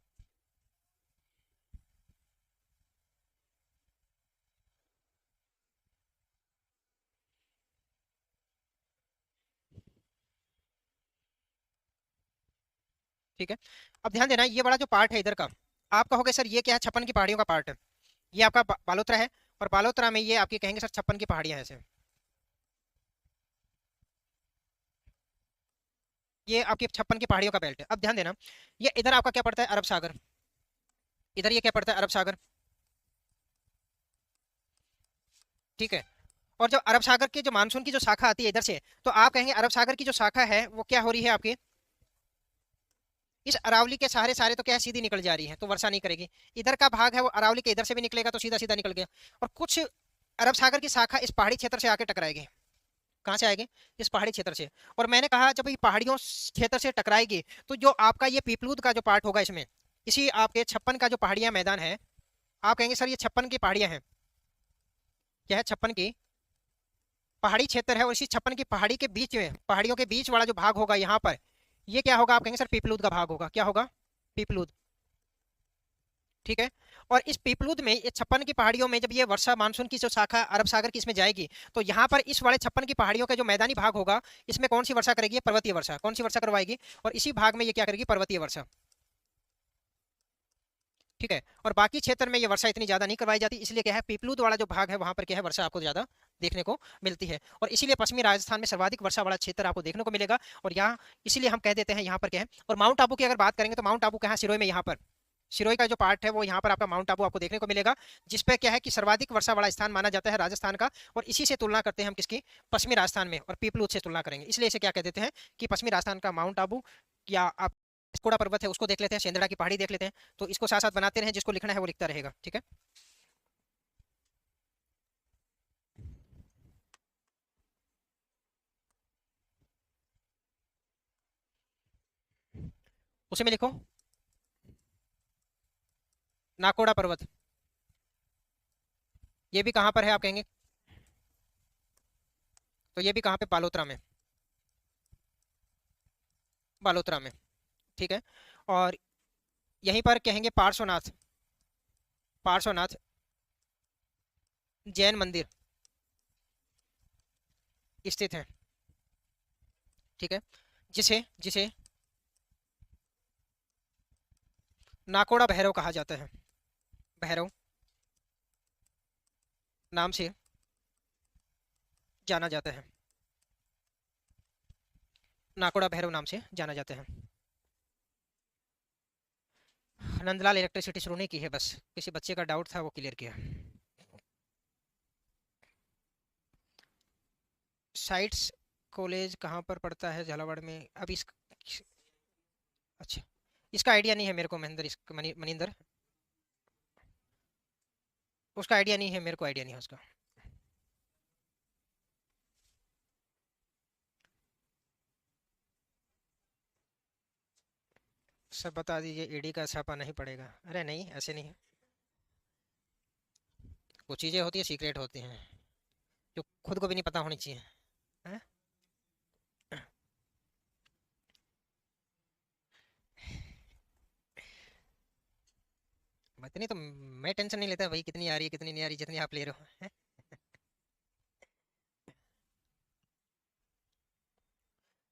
ठीक है, अब ध्यान देना, ये बड़ा जो पार्ट है इधर का, आप कहोगे सर ये क्या है, छप्पन की पहाड़ियों का पार्ट है। ये आपका बालोतरा है, और बालोतरा में ये आपकी कहेंगे सर छप्पन की पहाड़ियां हैं ऐसे। ये आपकी छप्पन की पहाड़ियों का बेल्ट है। अब ध्यान देना, ये इधर आपका क्या पड़ता है, अरब सागर। इधर ये क्या पड़ता है, अरब सागर। ठीक है, और जब अरब सागर के जो मानसून की जो शाखा आती है इधर से, तो आप कहेंगे अरब सागर की जो शाखा है वो क्या हो रही है आपकी, इस अरावली के सहारे सारे तो क्या है, सीधी निकल जा रही है, तो वर्षा नहीं करेगी। इधर का भाग है वो अरावली के इधर से भी निकलेगा तो सीधा सीधा निकल गया। और कुछ अरब सागर की शाखा इस पहाड़ी क्षेत्र से आके टकराएगी। कहाँ से आएगी, इस पहाड़ी क्षेत्र से। और मैंने कहा जब ये पहाड़ियों क्षेत्र से टकराएगी तो जो आपका ये पीपलूद का जो पार्ट होगा इसमें, इसी आपके छप्पन का जो पहाड़ियां मैदान है, आप कहेंगे सर ये छप्पन की पहाड़ियां हैं, क्या है, छप्पन की पहाड़ी क्षेत्र है। और इसी छप्पन की पहाड़ी के बीच में, पहाड़ियों के बीच वाला जो भाग होगा यहाँ पर, ये क्या होगा, आप कहेंगे सर पीपलूद का भाग होगा। क्या होगा, पीपलूद। ठीक है, और इस पीपलूद में, ये छप्पन की पहाड़ियों में जब ये वर्षा मानसून की जो शाखा अरब सागर की इसमें जाएगी, तो यहाँ पर इस वाले छप्पन की पहाड़ियों का जो मैदानी भाग होगा, इसमें कौन सी वर्षा करेगी, पर्वतीय वर्षा। कौन सी वर्षा करवाएगी, और इसी भाग में ये क्या करेगी, पर्वतीय वर्षा। ठीक है, और बाकी क्षेत्र में ये वर्षा इतनी ज्यादा नहीं करवाई जाती, इसलिए क्या है, पीपलूद वाला जो भाग है वहां पर क्या है, वर्षा आपको ज्यादा देखने को मिलती है। और इसीलिए पश्चिमी राजस्थान में सर्वाधिक वर्षा वाला क्षेत्र आपको देखने को मिलेगा। और यहाँ इसीलिए हम कह देते हैं यहाँ पर क्या है। और माउंट आबू की अगर बात करेंगे तो माउंट आबू कहाँ, सिरोही में, यहाँ पर सिरोही का जो पार्ट है वो यहाँ पर आपका माउंट आबू आपको देखने को मिलेगा, जिसपे क्या है कि सर्वाधिक वर्षा वाला स्थान माना जाता है राजस्थान का। और इसी से तुलना करते हैं हम किसकी, पश्चिमी राजस्थान में, और पीपलूद से तुलना करेंगे, इसलिए इसे क्या कह देते हैं कि पश्चिमी राजस्थान का माउंट आबू, या आप कोड़ा पर्वत है उसको देख लेते हैं, सेंदड़ा की पहाड़ी देख लेते हैं। तो इसको साथ साथ बनाते रहे, जिसको लिखना है वो लिखता रहेगा। ठीक है, उसी में लिखो, नाकोड़ा पर्वत। ये भी कहाँ पर है आप कहेंगे, तो ये भी कहाँ पे, बालोतरा में, बालोतरा में। ठीक है, और यहीं पर कहेंगे पार्श्वनाथ, पार्श्वनाथ जैन मंदिर स्थित है। ठीक है, जिसे जिसे नाकोड़ा भैरव कहा जाता है, भैरव नाम से जाना जाता है, नाकोड़ा भैरव नाम से जाना जाता है। नंदलाल इलेक्ट्रिसिटी शुरू नहीं की है, बस किसी बच्चे का डाउट था वो क्लियर किया। साइट्स कॉलेज कहाँ पर पड़ता है झालावाड़ में? अभी इस, अच्छा, इसका आइडिया नहीं है मेरे को महेंद्र, मनिंदर, उसका आइडिया नहीं है मेरे को, आइडिया नहीं है उसका। सब बता दीजिए, ईडी का छापा नहीं पड़ेगा? अरे नहीं, ऐसे नहीं है, कुछ चीज़ें होती है सीक्रेट होती हैं जो खुद को भी नहीं पता होनी चाहिए, हैं? इतनी तो मैं टेंशन नहीं लेता भाई, कितनी आ रही है कितनी नहीं आ रही, जितनी आप ले रहे हो, हैं?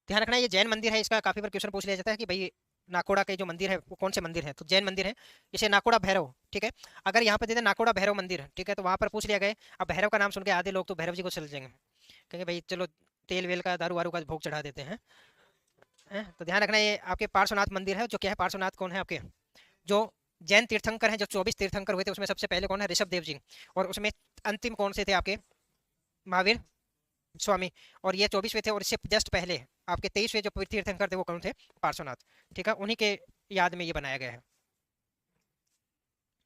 ध्यान रखना, ये जैन मंदिर है, इसका काफी बार क्वेश्चन पूछ लिया जाता है कि भाई नाकोड़ा के जो मंदिर है वो कौन से मंदिर है, तो जैन मंदिर है, इसे नाकोड़ा भैरव, ठीक है। अगर यहाँ पे दे दे नाकोड़ा भैरव मंदिर, ठीक है, तो वहां पर पूछ लिया गया। अब भैरव का नाम सुन के आधे लोग तो भैरव जी को चल जाएंगे, कहेंगे भाई चलो तेल वेल का दारू वारू का भोग चढ़ा देते हैं, हैं? तो ध्यान रखना, ये आपके पार्श्वनाथ मंदिर है। जो क्या है, पार्श्वनाथ कौन है आपके, जो जैन तीर्थंकर हैं, जो 24 तीर्थंकर हुए थे उसमें सबसे पहले कौन है, ऋषभ देव जी। और उसमें अंतिम कौन से थे आपके, महावीर स्वामी। और ये 24वें थे, और इससे जस्ट पहले आपके 23वें जो तीर्थंकर थे वो कौन थे, पार्श्वनाथ। ठीक है, उन्हीं के याद में ये बनाया गया है।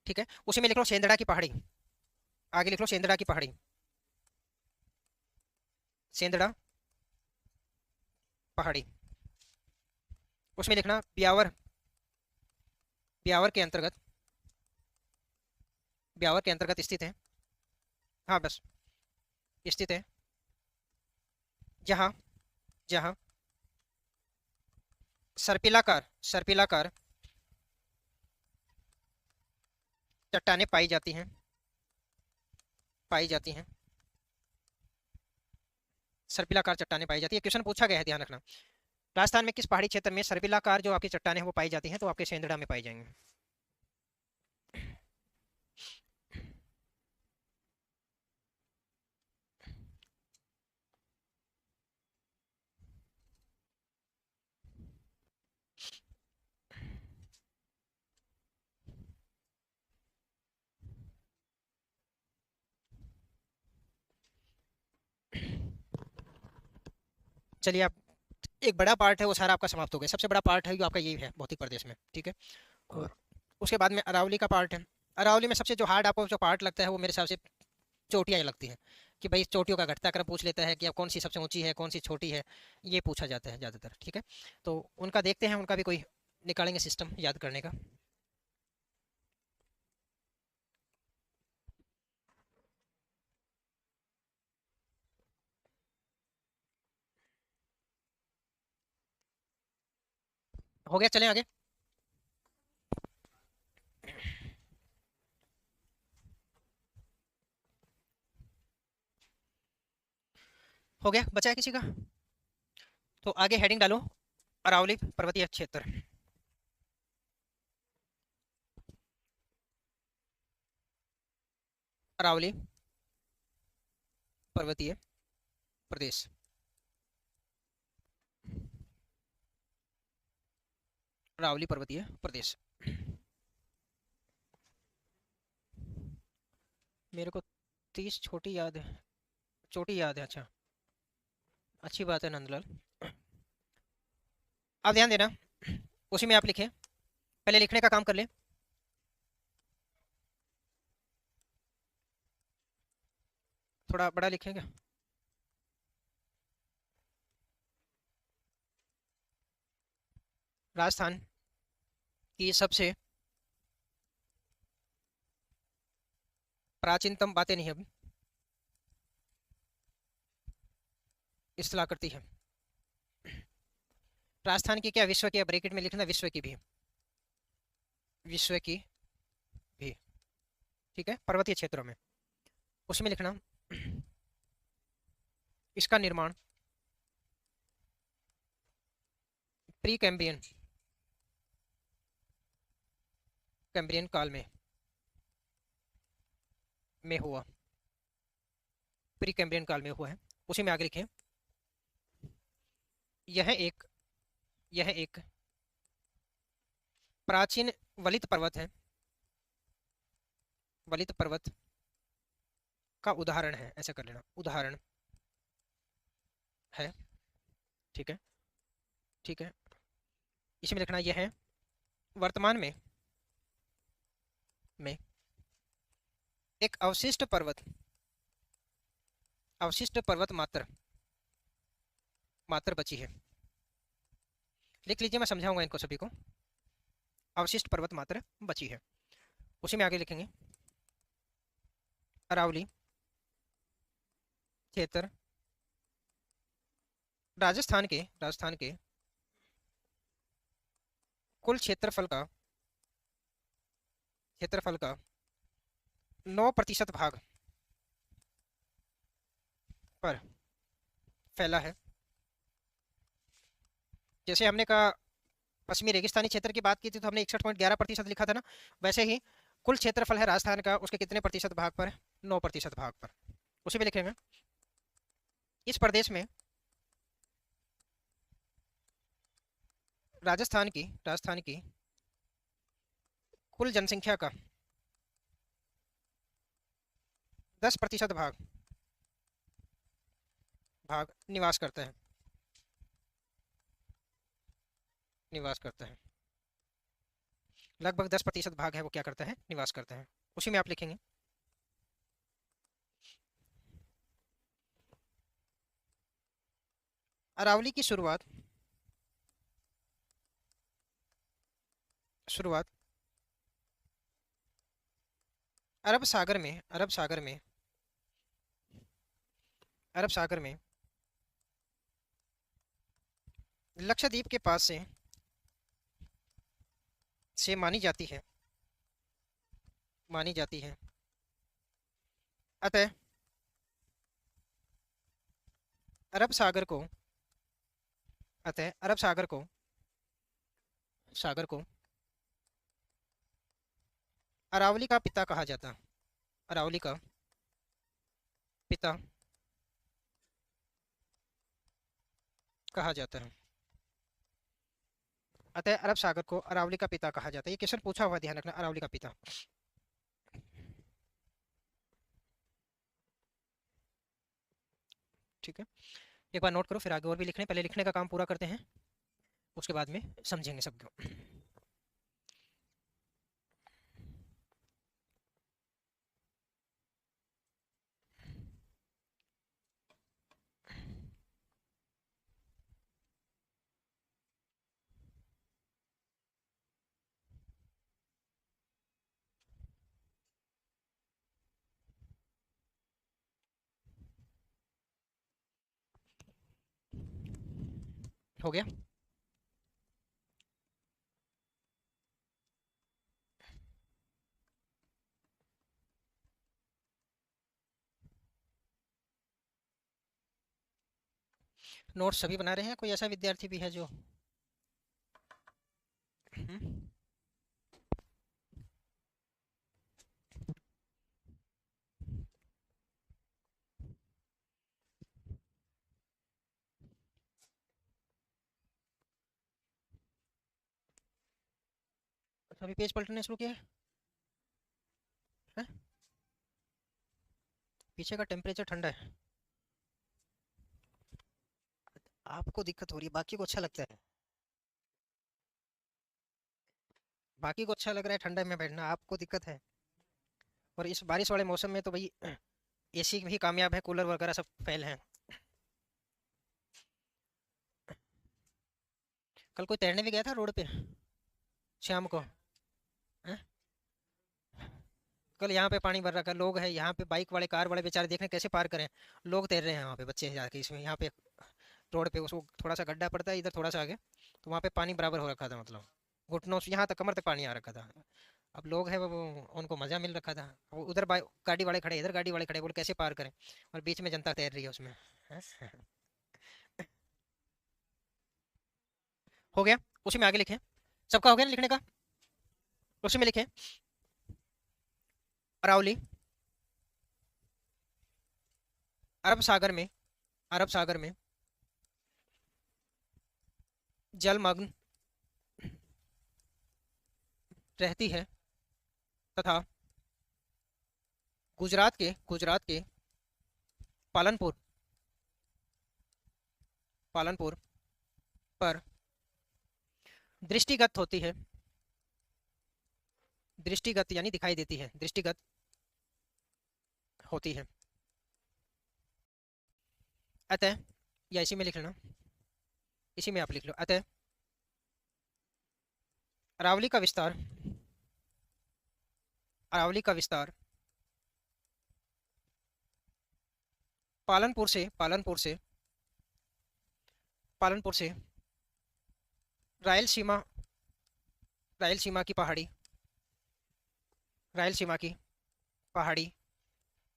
ठीक है, उसी में लिख लो सेंदड़ा की पहाड़ी, आगे लिख लो सेंदड़ा की पहाड़ी, सेंदड़ा पहाड़ी, उसमें लिखना ब्यावर, ब्यावर के अंतर्गत, ब्यावर के अंतर्गत स्थित है। हाँ बस, स्थित है, जहाँ जहाँ सर्पिलाकार, सर्पिलाकार चट्टानें पाई जाती हैं, पाई जाती हैं, सर्पिलाकार चट्टानें पाई जाती है। क्वेश्चन पूछा गया है, ध्यान रखना। राजस्थान में किस पहाड़ी क्षेत्र में सर्पिलाकार जो आपकी चट्टानें हैं वो पाई जाती हैं, तो आपके सेंदड़ा में पाई जाएंगे। चलिए, आप एक बड़ा पार्ट है वो सारा आपका समाप्त हो गया। सबसे बड़ा पार्ट है जो आपका ये है भौतिक प्रदेश में, ठीक है। और उसके बाद में अरावली का पार्ट है। अरावली में सबसे जो हार्ड आपको जो पार्ट लगता है वो मेरे हिसाब से चोटियाँ लगती हैं, कि भाई चोटियों का घटता क्रम पूछ लेता है कि अब कौन सी सबसे ऊंची है कौन सी छोटी है, ये पूछा जाता है ज़्यादातर। ठीक है, तो उनका देखते हैं, उनका भी कोई निकालेंगे सिस्टम याद करने का। हो गया, चलें आगे। हो गया, बचा है किसी का? तो आगे हेडिंग डालो, अरावली पर्वतीय क्षेत्र, अरावली पर्वतीय प्रदेश, अरावली पर्वतीय प्रदेश। मेरे को 30 छोटी याद है, चोटी याद है, अच्छा, अच्छी बात है नंदलाल। आप ध्यान देना, उसी में आप लिखें, पहले लिखने का काम कर ले। थोड़ा बड़ा लिखें क्या? राजस्थान की सबसे प्राचीनतम बातें नहीं अब इस्तेलाह करती है। राजस्थान की क्या, विश्व की, ब्रैकेट में लिखना विश्व की भी। विश्व की भी। ठीक है, पर्वतीय क्षेत्रों में। उसमें लिखना इसका निर्माण प्री कैम्ब्रियन कैम्ब्रियन काल में हुआ। प्री कैम्ब्रियन काल में हुआ है। उसी में आगे लिखे, यह एक यह एक प्राचीन वलित पर्वत है, वलित पर्वत का उदाहरण है, ऐसा कर लेना, उदाहरण है। ठीक है, ठीक है। इसमें लिखना यह है वर्तमान में एक अवशिष्ट पर्वत मात्र मात्र बची है। लिख लीजिए, मैं समझाऊंगा इनको सभी को। अवशिष्ट पर्वत मात्र बची है। उसी में आगे लिखेंगे अरावली क्षेत्र राजस्थान के कुल क्षेत्रफल का 9% भाग पर फैला है। जैसे हमने कहा पश्चिमी रेगिस्तानी क्षेत्र की बात की थी तो हमने 61.11% लिखा था ना, वैसे ही कुल क्षेत्रफल है राजस्थान का, उसके कितने प्रतिशत भाग पर? 9% भाग पर। उसी में लिखेंगे इस प्रदेश में राजस्थान की कुल जनसंख्या का 10% भाग निवास करता है। लगभग 10% भाग है वो क्या करता है? निवास करता है। उसी में आप लिखेंगे अरावली की शुरुआत अरब सागर में लक्षद्वीप के पास से मानी जाती है। अतः अरब सागर को सागर को अरावली का पिता कहा जाता। अरावली का पिता कहा जाता है। अतः अरब सागर को अरावली का पिता कहा जाता है। ये क्वेश्चन पूछा हुआ, ध्यान रखना, अरावली का पिता। ठीक है, एक बार नोट करो, फिर आगे और भी लिखने, पहले लिखने का काम पूरा करते हैं, उसके बाद में समझेंगे सबको। हो गया? नोट्स सभी बना रहे हैं? कोई ऐसा विद्यार्थी भी है जो अभी पेज पलटने शुरू किया है? पीछे का टेम्परेचर ठंडा है, आपको दिक्कत हो रही है, बाकी को अच्छा लगता है। बाकी को अच्छा लग रहा है ठंडे में बैठना, आपको दिक्कत है। और इस बारिश वाले मौसम में तो भाई एसी भी कामयाब है, कूलर वगैरह सब फेल हैं। कल कोई तैरने भी गया था रोड पे शाम को? हैं? कल यहाँ पे पानी भर रखा, लोग हैं यहाँ पे, बाइक वाले कार वाले बेचारे देख रहे हैं कैसे पार करें। लोग तैर रहे हैं वहाँ पे, बच्चे जाके इसमें, यहाँ पे रोड पे उसको थोड़ा सा गड्ढा पड़ता है इधर थोड़ा सा आगे, तो वहाँ पे पानी बराबर हो रखा था मतलब। घुटनों से यहाँ तक, कमर तक पानी आ रखा था। अब लोग हैं वो, उनको मजा मिल रखा था, वो उधर गाड़ी वाले खड़े, इधर गाड़ी वाले खड़े, बोले कैसे पार करें, और बीच में जनता तैर रही है उसमें। हैं? हो गया। उसी में आगे लिखे, सबका हो गया ना लिखने का। उसी में लिखे, अरावली अरब सागर में, अरब सागर में जलमग्न रहती है तथा गुजरात के पालनपुर पालनपुर पर दृष्टिगत होती है। दृष्टिगत यानी दिखाई देती है, दृष्टिगत होती है। अतः, या इसी में लिख लेना, इसी में आप लिख लो, अतः अरावली का विस्तार, अरावली का विस्तार पालनपुर से रायलसीमा, रायलसीमा की पहाड़ी, रायलसीमा की पहाड़ी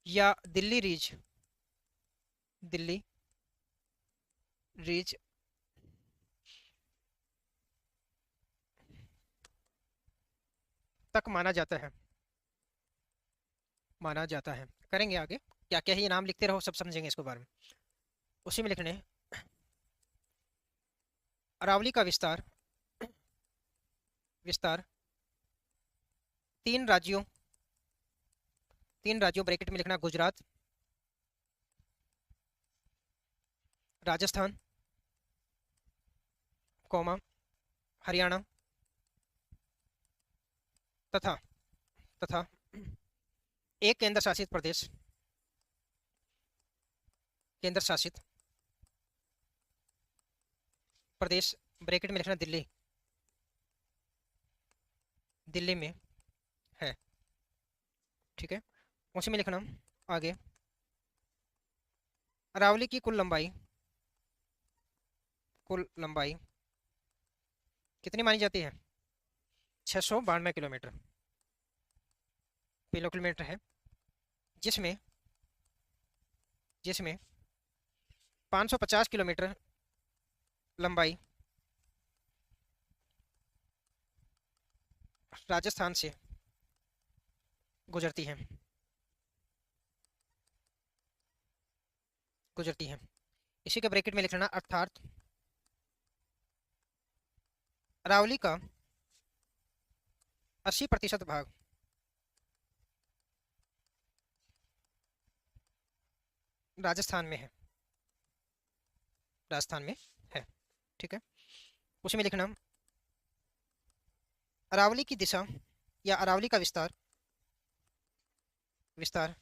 या दिल्ली रीज तक माना जाता है। करेंगे आगे, क्या क्या है ये नाम लिखते रहो, सब समझेंगे इसके बारे में। उसी में लिखने, अरावली का विस्तार, विस्तार तीन राज्यों, तीन राज्यों ब्रैकेट में लिखना, गुजरात, राजस्थान, कौमा, हरियाणा तथा तथा एक केंद्र शासित प्रदेश, केंद्र शासित प्रदेश ब्रैकेट में लिखना, दिल्ली, दिल्ली में है। ठीक है। उसी में लिखना आगे, अरावली की कुल लंबाई कितनी मानी जाती है? 692 किलोमीटर है, जिसमें जिसमें 550 किलोमीटर लंबाई राजस्थान से गुजरती है, गुजरती है। इसी के ब्रैकेट में लिख लेना, अर्थात अरावली का 80% भाग राजस्थान में है, राजस्थान में है। ठीक है। उसी में लिखना, अरावली की दिशा या अरावली का विस्तार, विस्तार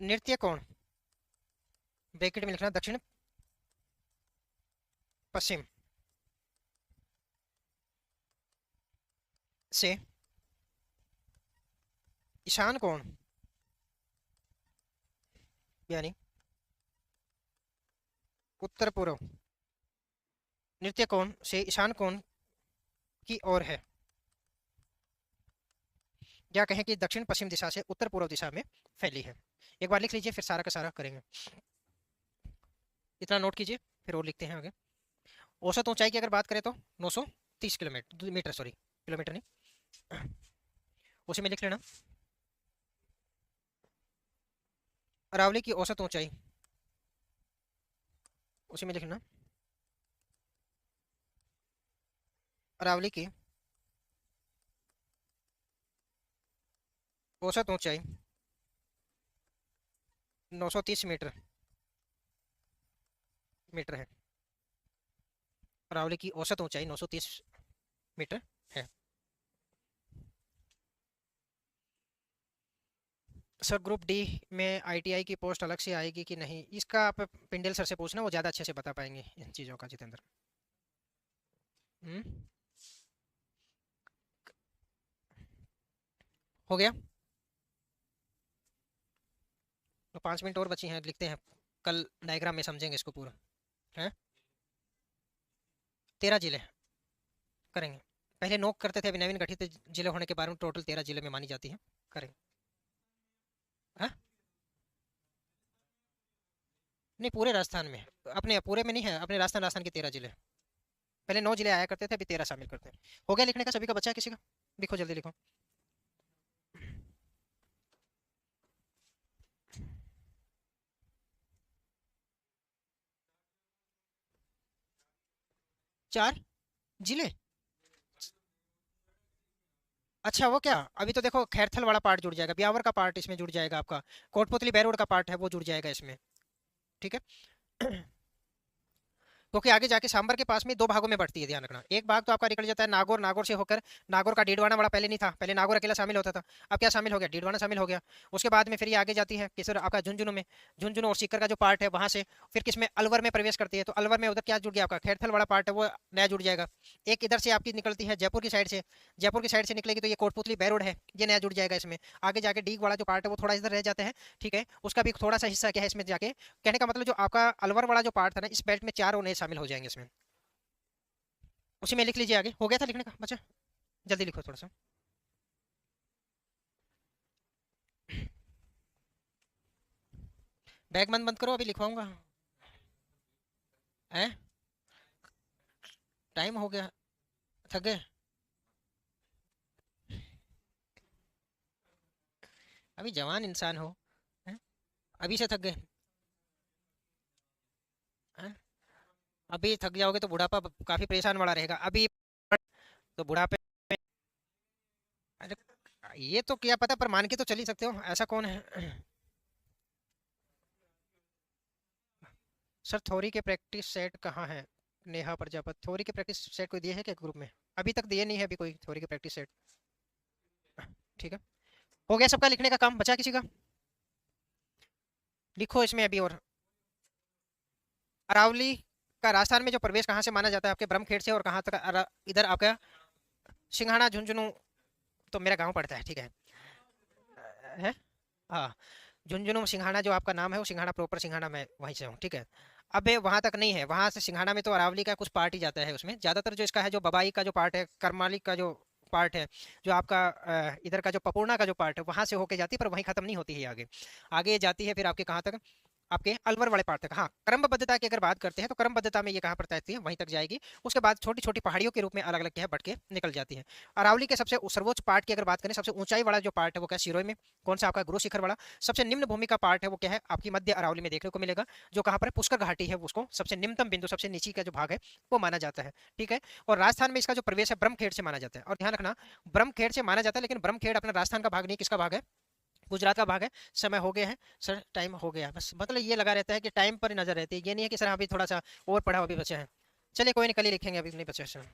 नृत्य कोण ब्रैकेट में लिखना, दक्षिण पश्चिम से ईशान कोण यानी उत्तर पूर्व, नृत्य कोण से ईशान कोण की ओर है, या कहें कि दक्षिण पश्चिम दिशा से उत्तर पूर्व दिशा में फैली है। एक बार लिख लीजिए, फिर सारा का सारा करेंगे। इतना नोट कीजिए, फिर और लिखते हैं आगे। औसत ऊंचाई की अगर बात करें तो 930 किलोमीटर, मीटर, सॉरी किलोमीटर नहीं। उसी में लिख लेना, अरावली की औसत ऊंचाई, उसी में लिखना, अरावली की औसत ऊंचाई 930 मीटर, मीटर है। अरावली की औसत ऊंचाई 930 मीटर है। सर ग्रुप डी में आईटीआई की पोस्ट अलग से आएगी कि नहीं, इसका आप पिंडल सर से पूछना, वो ज़्यादा अच्छे से बता पाएंगे इन चीज़ों का, जितेंद्र। हम्म। हो गया। तो 5 मिनट और बची हैं, लिखते हैं, कल डायग्राम में समझेंगे इसको पूरा। है 13 जिले, करेंगे। पहले नोक करते थे, अभी नवीन गठित जिले होने के बारे में टोटल 13 जिले में मानी जाती है। करेंगे। हाँ, नहीं पूरे राजस्थान में, अपने पूरे में नहीं है, अपने राजस्थान, राजस्थान के 13 जिले। पहले 9 जिले आया करते थे, अभी 13 शामिल करते हैं। हो गया लिखने का, सभी का बच्चा है किसी का? लिखो जल्दी लिखो। 4 जिले। अच्छा वो क्या, अभी तो देखो खैरथल वाला पार्ट जुड़ जाएगा, ब्यावर का पार्ट इसमें जुड़ जाएगा, आपका कोटपुतली बैरोड का पार्ट है वो जुड़ जाएगा इसमें। ठीक है। क्योंकि आगे जाके सांबर के पास में 2 भागों में बढ़ती है, ध्यान रखना। एक भाग तो आपका निकल जाता है नागौर, नागौर से होकर नागौर का डीडवाना वाला पहले नहीं था, पहले नागौर अकेला शामिल होता था, अब क्या शामिल हो गया, डीडवाना शामिल हो गया। उसके बाद में फिर ये आगे जाती है किसर आपका झुंझुनू में, झुंझुनू और सीकर का जो पार्ट है वहां से फिर किसमें अलवर में प्रवेश करती है, तो अलवर में उधर क्या जुड़ गया आपका खैरथल वाला पार्ट है वो नया जुड़ जाएगा। एक इधर से आपकी निकलती है जयपुर की साइड से, जयपुर की साइड से निकलेगी तो ये कोटपुतली बैरोड है, ये नया जुड़ जाएगा इसमें। आगे जाके डीग वाला जो पार्ट है वो थोड़ा इधर रह जाता है, ठीक है, उसका भी थोड़ा सा हिस्सा क्या है इसमें जाके, कहने का मतलब जो आपका अलवर वाला जो पार्ट था ना, इस बेल्ट में 4 और नए शामिल हो जाएंगे इसमें। उसी में लिख लीजिए आगे, हो गया था लिखने का बच्चा, जल्दी लिखो थोड़ा सा। बैग बंद बंद करो, अभी लिखवाऊंगा। है, टाइम हो गया, थक गए, अभी जवान इंसान हो, हैं? अभी से थक गए, हैं? अभी थक जाओगे तो बुढ़ापा काफी परेशान वाला रहेगा अभी, तो बुढ़ापे में। अरे ये तो क्या पता, पर मान के तो चल ही सकते हो, ऐसा कौन है। सर थ्योरी के प्रैक्टिस सेट कहाँ है? नेहा प्रजापत, थ्योरी के प्रैक्टिस सेट कोई दिए है क्या ग्रुप में? अभी तक दिए नहीं है अभी कोई थ्योरी के प्रैक्टिस सेट। ठीक है, हो गया सबका लिखने का काम, बचा किसी का? लिखो इसमें अभी। और अरावली का राजस्थान में जो प्रवेश कहाँ से माना जाता है, आपके ब्रह्मखेड़ से, और कहाँ तक इधर आपका सिंघाड़ा झुंझुनू, तो मेरा गांव पड़ता है, ठीक है। हाँ, झुंझुनू सिंघाड़ा जो आपका नाम है वो सिंघाड़ा प्रॉपर सिंघाड़ा, मैं वहीं से हूँ, ठीक है। अब ये वहां तक नहीं है, वहां से सिंघाड़ा में तो अरावली का कुछ पार्ट ही जाता है उसमें, ज्यादातर जो इसका है जो बबाई का जो पार्ट है, करमाली का जो पार्ट है, जो आपका इधर का जो पपूर्णा का जो पार्ट है वहां से होके जाती है, पर वहीं खत्म नहीं होती है, आगे आगे जाती है फिर आपके कहाँ तक, आपके अलवर वाले पार्ट तक। हाँ, क्रमबद्धता की अगर बात करते हैं तो क्रमबद्धता में ये कहाँ पर तैरती है, वहीं तक जाएगी। उसके बाद छोटी छोटी पहाड़ियों के रूप में अलग अलग क्या है बढ़ के निकल जाती है। अरावली के सबसे सर्वोच्च पार्ट की अगर बात करें, सबसे ऊंचाई वाला जो पार्ट है वो क्या सिरोई में, कौन सा आपका गुरु शिखर वाला। सबसे निम्न भूमि का पार्ट है वो क्या है, आपकी मध्य अरावली में देखने को मिलेगा, जो कहाँ पर है, पुष्कर घाटी है, उसको सबसे निम्नतम बिंदु, सबसे नीचे का जो भाग है वो माना जाता है। ठीक है, और राजस्थान में इसका जो प्रवेश है ब्रह्मखेड़ से माना जाता है, और ध्यान रखना ब्रह्मखेड़ से माना जाता है, लेकिन ब्रह्मखेड़ अपना राजस्थान का भाग नहीं, किसका भाग है, गुजरात का भाग है। समय हो गया है सर, टाइम हो गया, बस मतलब ये लगा रहता है कि टाइम पर नजर रहती है, ये नहीं है कि सर अभी थोड़ा सा और पढ़ा अभी बचे हैं। चलिए कोई नहीं, कल ही लिखेंगे, अभी नहीं बचे सर।